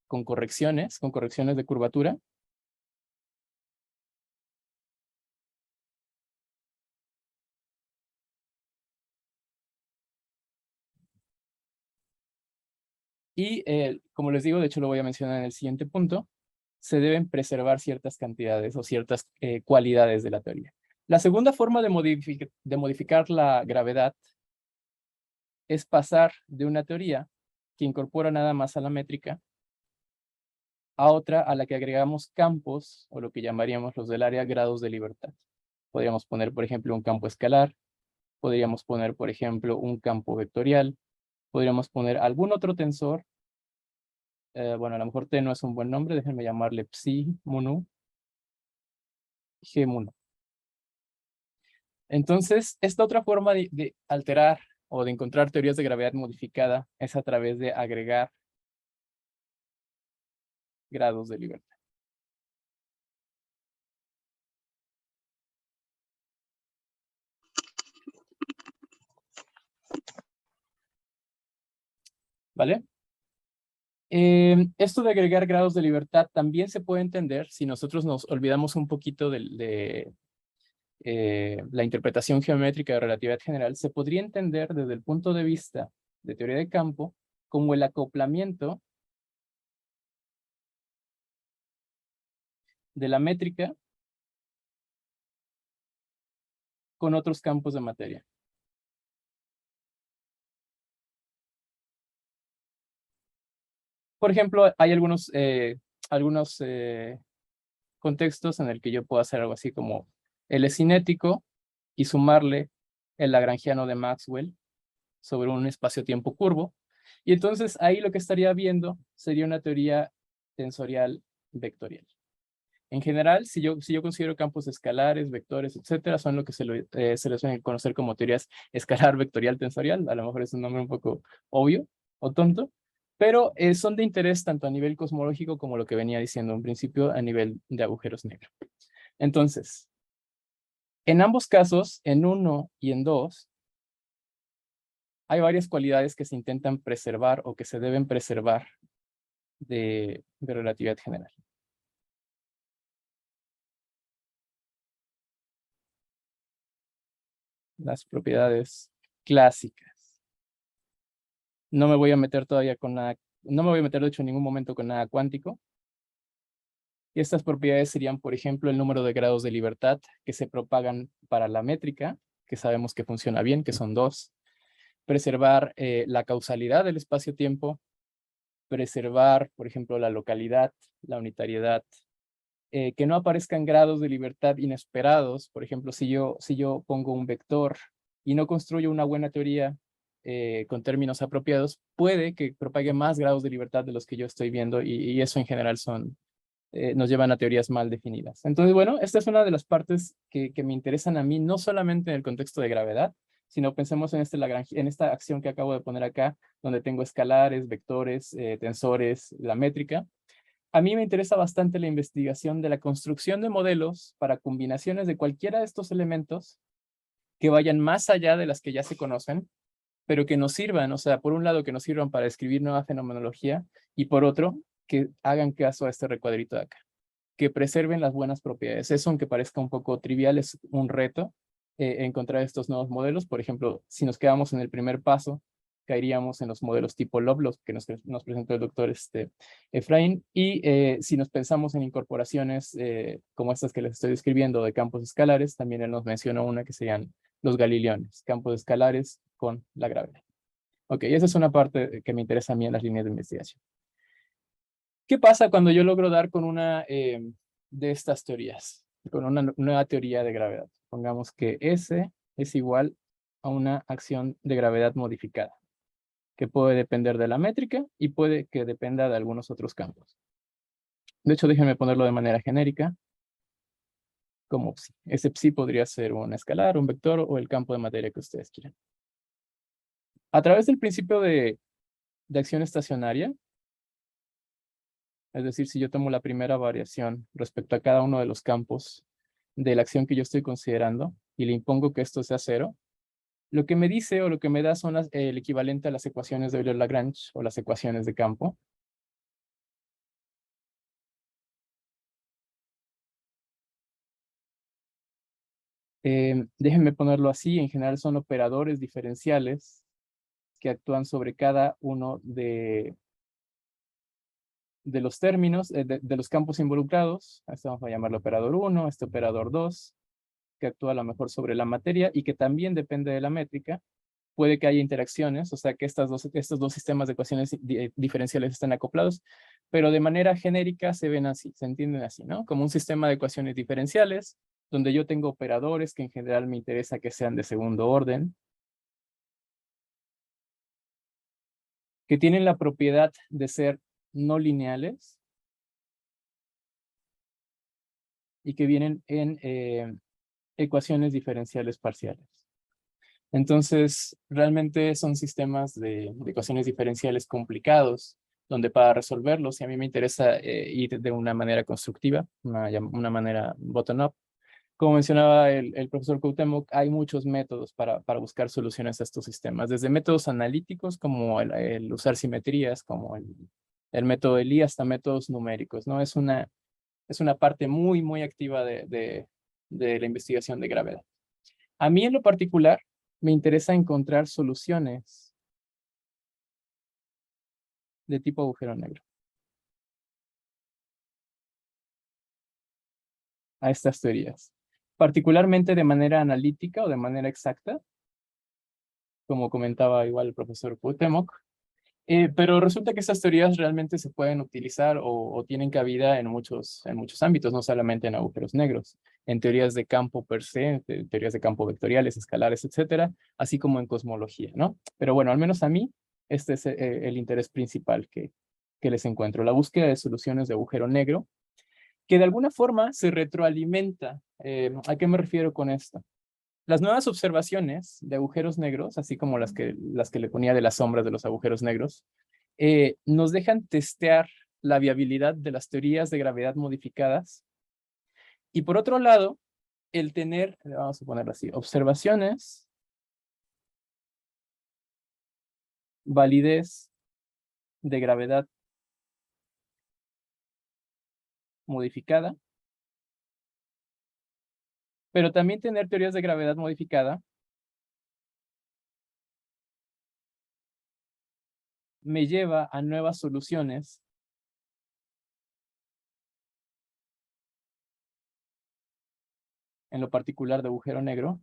con correcciones de curvatura. Y como les digo, de hecho lo voy a mencionar en el siguiente punto, se deben preservar ciertas cantidades o ciertas cualidades de la teoría. La segunda forma de modificar la gravedad es pasar de una teoría que incorpora nada más a la métrica a otra a la que agregamos campos, o lo que llamaríamos los del área grados de libertad. Podríamos poner, por ejemplo, un campo escalar, podríamos poner, por ejemplo, un campo vectorial, podríamos poner algún otro tensor. Bueno, a lo mejor T no es un buen nombre, déjenme llamarle psi, mu, g, mu. Entonces, esta otra forma de alterar o de encontrar teorías de gravedad modificada es a través de agregar grados de libertad. ¿Vale? Esto de agregar grados de libertad también se puede entender si nosotros nos olvidamos un poquito de la interpretación geométrica de relatividad general. Se podría entender desde el punto de vista de teoría de campo como el acoplamiento de la métrica con otros campos de materia. Por ejemplo, hay algunos contextos en el que yo puedo hacer algo así como L cinético y sumarle el lagrangiano de Maxwell sobre un espacio-tiempo curvo. Y entonces ahí lo que estaría viendo sería una teoría tensorial vectorial. En general, si yo considero campos escalares, vectores, etcétera, son lo que se les suele conocer como teorías escalar, vectorial, tensorial. A lo mejor es un nombre un poco obvio o tonto, pero son de interés tanto a nivel cosmológico como lo que venía diciendo en principio a nivel de agujeros negros. Entonces, en ambos casos, en 1 y en 2, hay varias cualidades que se intentan preservar o que se deben preservar de relatividad general. Las propiedades clásicas. No me voy a meter todavía con nada, no me voy a meter de hecho en ningún momento con nada cuántico. Y estas propiedades serían, por ejemplo, el número de grados de libertad que se propagan para la métrica, que sabemos que funciona bien, que son 2. Preservar la causalidad del espacio-tiempo. Preservar, por ejemplo, la localidad, la unitariedad. Que no aparezcan grados de libertad inesperados. Por ejemplo, si yo pongo un vector y no construyo una buena teoría con términos apropiados, puede que propague más grados de libertad de los que yo estoy viendo y eso en general nos llevan a teorías mal definidas. Entonces, bueno, esta es una de las partes que me interesan a mí, no solamente en el contexto de gravedad, sino pensemos en esta acción que acabo de poner acá, donde tengo escalares, vectores, tensores, la métrica. A mí me interesa bastante la investigación de la construcción de modelos para combinaciones de cualquiera de estos elementos que vayan más allá de las que ya se conocen, pero que nos sirvan, o sea, por un lado que nos sirvan para describir nueva fenomenología y por otro, que hagan caso a este recuadrito de acá, que preserven las buenas propiedades. Eso, aunque parezca un poco trivial, es un reto encontrar estos nuevos modelos. Por ejemplo, si nos quedamos en el primer paso, caeríamos en los modelos tipo Lovelock que nos presentó el doctor Efraín. Y si nos pensamos en incorporaciones como estas que les estoy describiendo de campos escalares, también él nos mencionó una que serían los galileones, campos escalares con la gravedad. Ok, esa es una parte que me interesa a mí en las líneas de investigación. ¿Qué pasa cuando yo logro dar con una de estas teorías? Con una nueva teoría de gravedad. Pongamos que S es igual a una acción de gravedad modificada, que puede depender de la métrica y puede que dependa de algunos otros campos. De hecho, déjenme ponerlo de manera genérica, como psi. Ese psi podría ser un escalar, un vector o el campo de materia que ustedes quieran. A través del principio de acción estacionaria, es decir, si yo tomo la primera variación respecto a cada uno de los campos de la acción que yo estoy considerando y le impongo que esto sea 0, lo que me dice o lo que me da son el equivalente a las ecuaciones de Euler-Lagrange o las ecuaciones de campo. Déjenme ponerlo así, en general son operadores diferenciales que actúan sobre cada uno de los términos, de los campos involucrados. Este vamos a llamarlo operador 1, este operador 2, que actúa a lo mejor sobre la materia y que también depende de la métrica. Puede que haya interacciones, o sea que estos dos sistemas de ecuaciones diferenciales están acoplados, pero de manera genérica se ven así, se entienden así, ¿no? Como un sistema de ecuaciones diferenciales, donde yo tengo operadores que en general me interesa que sean de segundo orden, que tienen la propiedad de ser no lineales y que vienen en ecuaciones diferenciales parciales. Entonces, realmente son sistemas de ecuaciones diferenciales complicados, donde para resolverlos, si a mí me interesa ir de una manera constructiva, una manera bottom-up, como mencionaba el profesor Cuauhtémoc, hay muchos métodos para buscar soluciones a estos sistemas, desde métodos analíticos como el usar simetrías, como el método de Lie, hasta métodos numéricos, ¿no? Es una parte muy, muy activa de la investigación de gravedad. A mí en lo particular me interesa encontrar soluciones de tipo agujero negro a estas teorías, particularmente de manera analítica o de manera exacta, como comentaba igual el profesor Cuauhtémoc, pero resulta que estas teorías realmente se pueden utilizar o tienen cabida en muchos ámbitos, no solamente en agujeros negros, en teorías de campo per se, teorías de campo vectoriales, escalares, etcétera, así como en cosmología, ¿no? Pero bueno, al menos a mí, este es el interés principal que les encuentro, la búsqueda de soluciones de agujero negro, que de alguna forma se retroalimenta. ¿A qué me refiero con esto? Las nuevas observaciones de agujeros negros, así como las que le ponía de las sombras de los agujeros negros, nos dejan testear la viabilidad de las teorías de gravedad modificadas. Y por otro lado, el tener, vamos a ponerlo así, observaciones, validez de gravedad modificada, pero también tener teorías de gravedad modificada me lleva a nuevas soluciones en lo particular de agujero negro,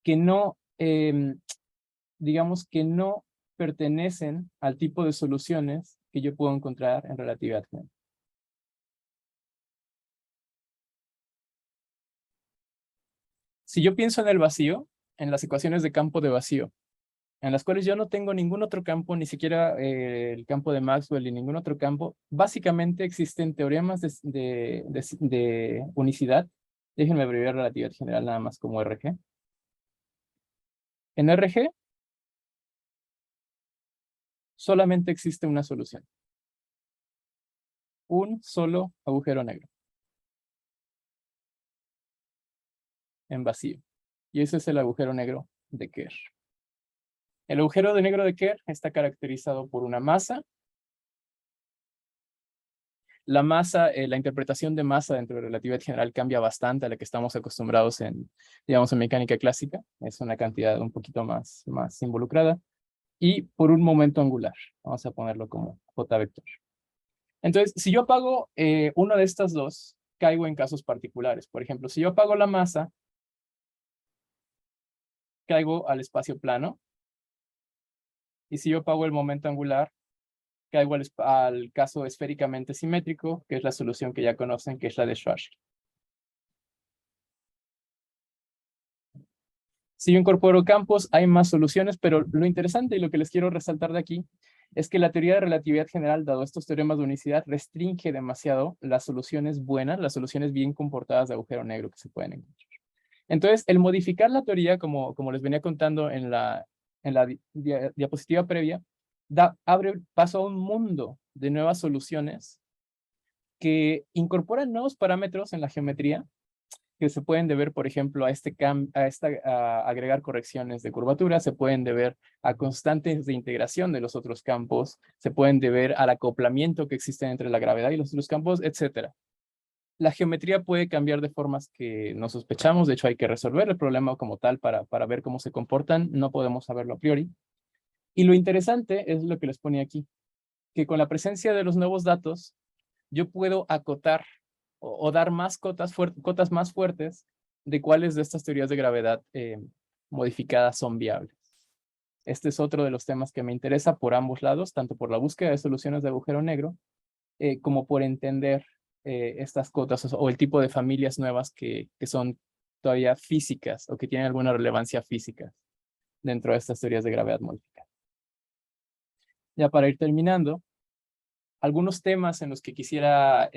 que no, digamos que no pertenecen al tipo de soluciones que yo puedo encontrar en relatividad general. Si yo pienso en el vacío, en las ecuaciones de campo de vacío, en las cuales yo no tengo ningún otro campo, ni siquiera el campo de Maxwell y ningún otro campo, básicamente existen teoremas de unicidad. Déjenme abreviar relatividad general nada más como RG. En RG solamente existe una solución. Un solo agujero negro. En vacío. Y ese es el agujero negro de Kerr. El agujero negro de Kerr está caracterizado por una masa La masa, la interpretación de masa dentro de relatividad general cambia bastante a la que estamos acostumbrados en, digamos, en mecánica clásica. Es una cantidad un poquito más involucrada. Y por un momento angular. Vamos a ponerlo como J vector. Entonces, si yo apago una de estas dos, caigo en casos particulares. Por ejemplo, si yo apago la masa, caigo al espacio plano. Y si yo apago el momento angular, caigo al caso esféricamente simétrico, que es la solución que ya conocen, que es la de Schwarzschild. Si yo incorporo campos, hay más soluciones, pero lo interesante y lo que les quiero resaltar de aquí es que la teoría de relatividad general, dado estos teoremas de unicidad, restringe demasiado las soluciones buenas, las soluciones bien comportadas de agujero negro que se pueden encontrar. Entonces, el modificar la teoría, como les venía contando en la diapositiva previa, abre paso a un mundo de nuevas soluciones que incorporan nuevos parámetros en la geometría que se pueden deber, por ejemplo, a agregar correcciones de curvatura, se pueden deber a constantes de integración de los otros campos, se pueden deber al acoplamiento que existe entre la gravedad y los otros campos, etc. La geometría puede cambiar de formas que no sospechamos, de hecho hay que resolver el problema como tal para ver cómo se comportan, no podemos saberlo a priori. Y lo interesante es lo que les ponía aquí, que con la presencia de los nuevos datos, yo puedo acotar o dar más cotas más fuertes de cuáles de estas teorías de gravedad modificadas son viables. Este es otro de los temas que me interesa por ambos lados, tanto por la búsqueda de soluciones de agujero negro, como por entender estas cotas o el tipo de familias nuevas que son todavía físicas o que tienen alguna relevancia física dentro de estas teorías de gravedad modificada. Ya para ir terminando, algunos temas en los que quisiera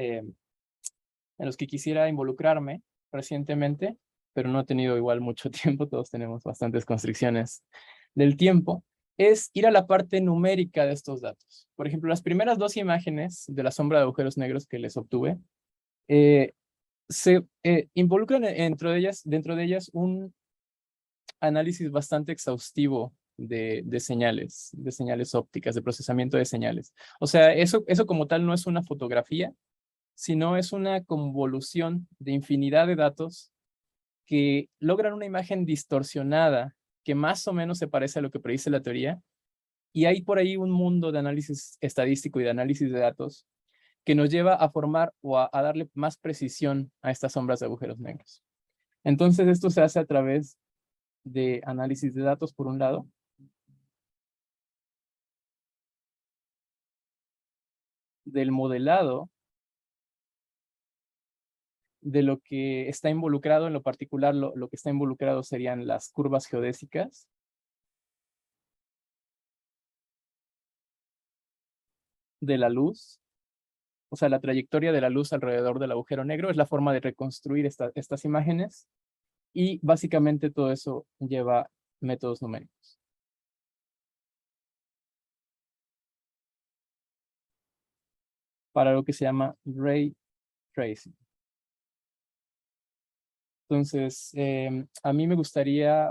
involucrarme recientemente, pero no he tenido igual mucho tiempo, todos tenemos bastantes constricciones del tiempo, es ir a la parte numérica de estos datos. Por ejemplo, las primeras dos imágenes de la sombra de agujeros negros que les obtuve, se involucran dentro de ellas un análisis bastante exhaustivo de señales ópticas, de procesamiento de señales. O sea, eso como tal no es una fotografía, sino es una convolución de infinidad de datos que logran una imagen distorsionada que más o menos se parece a lo que predice la teoría, y hay por ahí un mundo de análisis estadístico y de análisis de datos que nos lleva a formar o a darle más precisión a estas sombras de agujeros negros. Entonces esto se hace a través de análisis de datos por un lado, del modelado de lo que está involucrado, en lo particular lo que está involucrado serían las curvas geodésicas, de la luz, o sea, la trayectoria de la luz alrededor del agujero negro es la forma de reconstruir estas imágenes, y básicamente todo eso lleva métodos numéricos. Para lo que se llama ray tracing. Entonces, a mí me gustaría,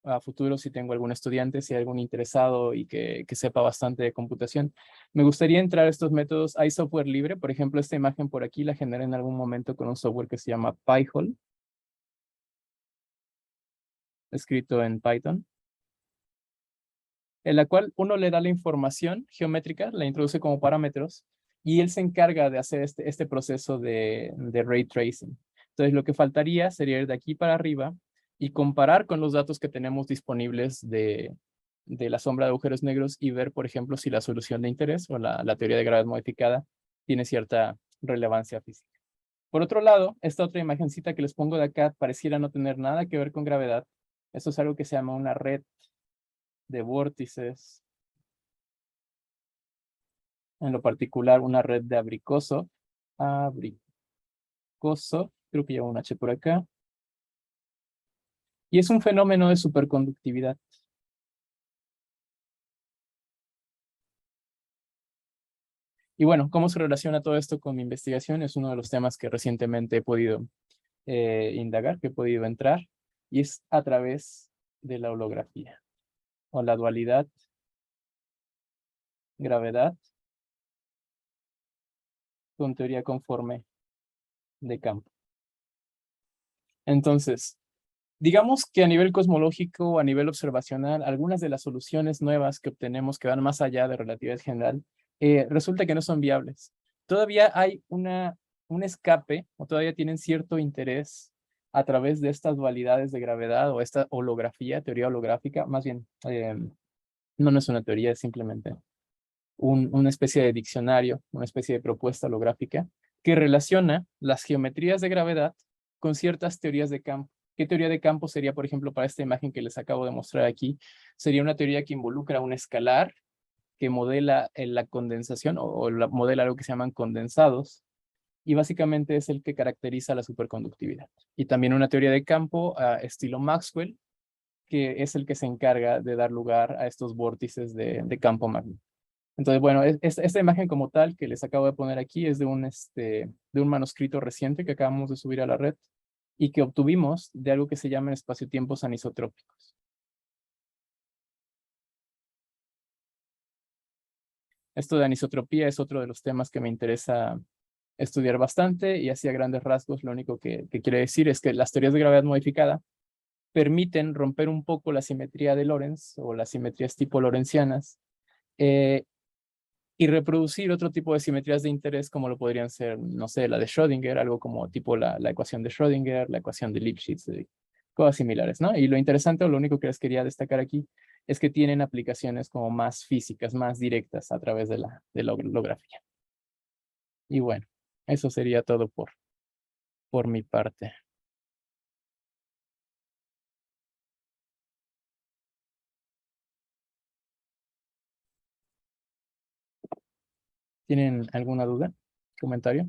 a futuro, si tengo algún estudiante, si hay algún interesado y que sepa bastante de computación, me gustaría entrar a estos métodos. Hay software libre, por ejemplo, esta imagen por aquí la generé en algún momento con un software que se llama Pi-hole, escrito en Python, en la cual uno le da la información geométrica, la introduce como parámetros, y él se encarga de hacer este proceso de ray tracing. Entonces, lo que faltaría sería ir de aquí para arriba y comparar con los datos que tenemos disponibles de la sombra de agujeros negros y ver, por ejemplo, si la solución de interés o la teoría de gravedad modificada tiene cierta relevancia física. Por otro lado, esta otra imagencita que les pongo de acá pareciera no tener nada que ver con gravedad. Esto es algo que se llama una red de vórtices, en lo particular una red de abricoso, creo que lleva un H por acá, y es un fenómeno de superconductividad. Y bueno, ¿cómo se relaciona todo esto con mi investigación? Es uno de los temas que recientemente he podido indagar, que he podido entrar, y es a través de la holografía, o la dualidad gravedad con teoría conforme de campo. Entonces, digamos que a nivel cosmológico, a nivel observacional, algunas de las soluciones nuevas que obtenemos que van más allá de relatividad general, resulta que no son viables. Todavía hay un escape, o todavía tienen cierto interés a través de estas dualidades de gravedad o esta holografía, teoría holográfica, más bien, no es una teoría, es simplemente una especie de diccionario, una especie de propuesta holográfica que relaciona las geometrías de gravedad con ciertas teorías de campo. ¿Qué teoría de campo sería, por ejemplo, para esta imagen que les acabo de mostrar aquí? Sería una teoría que involucra un escalar que modela la condensación o modela algo que se llaman condensados, y básicamente es el que caracteriza la superconductividad. Y también una teoría de campo estilo Maxwell, que es el que se encarga de dar lugar a estos vórtices de campo magnético. Entonces, bueno, esta imagen como tal que les acabo de poner aquí es de un manuscrito reciente que acabamos de subir a la red y que obtuvimos de algo que se llama espacio-tiempos anisotrópicos. Esto de anisotropía es otro de los temas que me interesa estudiar bastante, y así a grandes rasgos lo único que quiere decir es que las teorías de gravedad modificada permiten romper un poco la simetría de Lorentz o las simetrías tipo lorentzianas y reproducir otro tipo de simetrías de interés como lo podrían ser, no sé, la de Schrödinger, algo como tipo la ecuación de Schrödinger, la ecuación de Lipschitz, cosas similares, ¿no? Y lo interesante o lo único que les quería destacar aquí es que tienen aplicaciones como más físicas, más directas a través de la holografía. Y bueno, eso sería todo por mi parte. ¿Tienen alguna duda? ¿Comentario?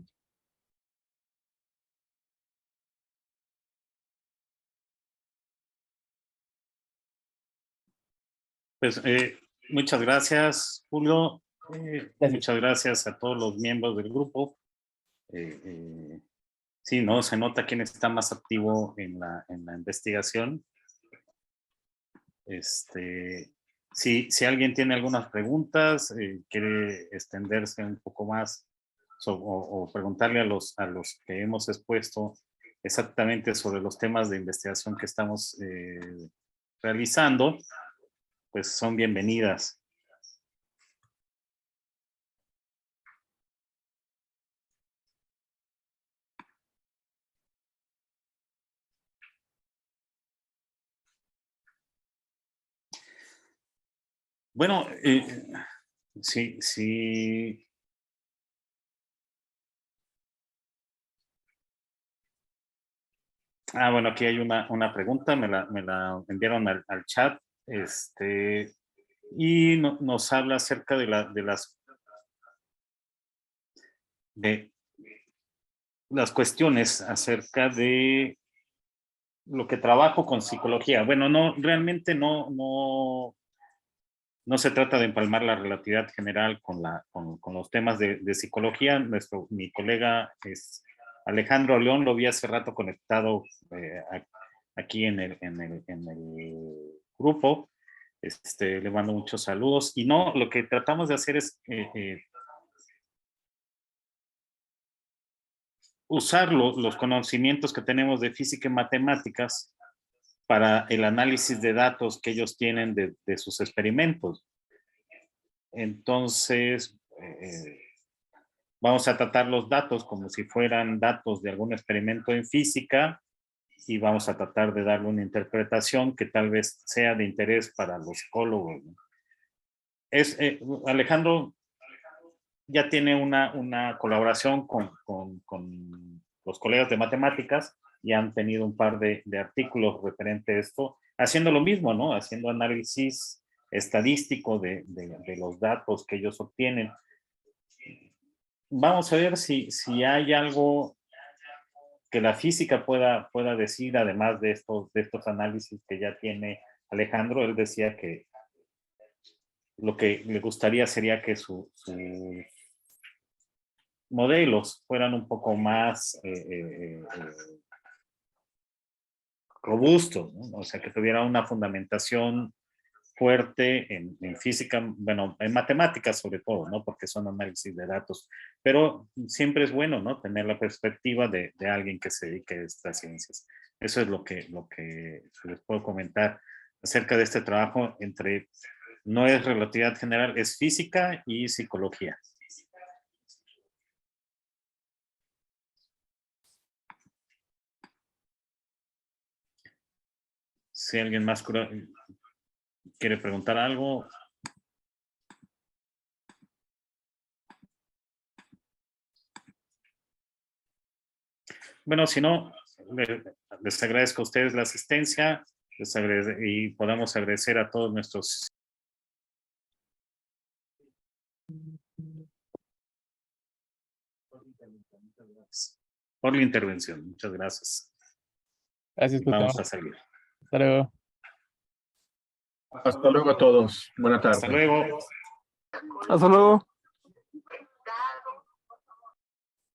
Pues muchas gracias, Julio. Gracias. Muchas gracias a todos los miembros del grupo. Sí, ¿no? Se nota quién está más activo en la investigación. Si alguien tiene algunas preguntas, quiere extenderse un poco más o preguntarle a los que hemos expuesto exactamente sobre los temas de investigación que estamos realizando, pues son bienvenidas. Bueno, sí. Bueno, aquí hay una pregunta, me la enviaron al chat, y nos habla acerca de las cuestiones acerca de lo que trabajo con psicología. Bueno, no, realmente no se trata de empalmar la relatividad general con los temas de psicología. Mi colega es Alejandro León, lo vi hace rato conectado aquí en el grupo. Le mando muchos saludos. Y no, lo que tratamos de hacer es usar los conocimientos que tenemos de física y matemáticas para el análisis de datos que ellos tienen de sus experimentos. Entonces, vamos a tratar los datos como si fueran datos de algún experimento en física y vamos a tratar de darle una interpretación que tal vez sea de interés para los psicólogos, ¿no? Alejandro ya tiene una colaboración con los colegas de matemáticas y han tenido un par de artículos referente a esto, haciendo lo mismo, ¿no? Haciendo análisis estadístico de los datos que ellos obtienen. Vamos a ver si hay algo que la física pueda decir, además de estos análisis que ya tiene Alejandro. Él decía que lo que le gustaría sería que sus modelos fueran un poco más robustos, ¿no? O sea, que tuviera una fundamentación fuerte en física, bueno, en matemáticas sobre todo, ¿no? Porque son análisis de datos, pero siempre es bueno, ¿no? Tener la perspectiva de alguien que se dedique a estas ciencias. Eso es lo que les puedo comentar acerca de este trabajo entre, no es relatividad general, es física y psicología. Si alguien más quiere preguntar algo. Bueno, si no, les agradezco a ustedes la asistencia y podamos agradecer a todos nuestros... por la intervención. Muchas gracias. Gracias, Vamos Cuauhtémoc. a salir. Hasta luego. Hasta luego a todos. Buena tarde. Hasta luego. Hasta luego.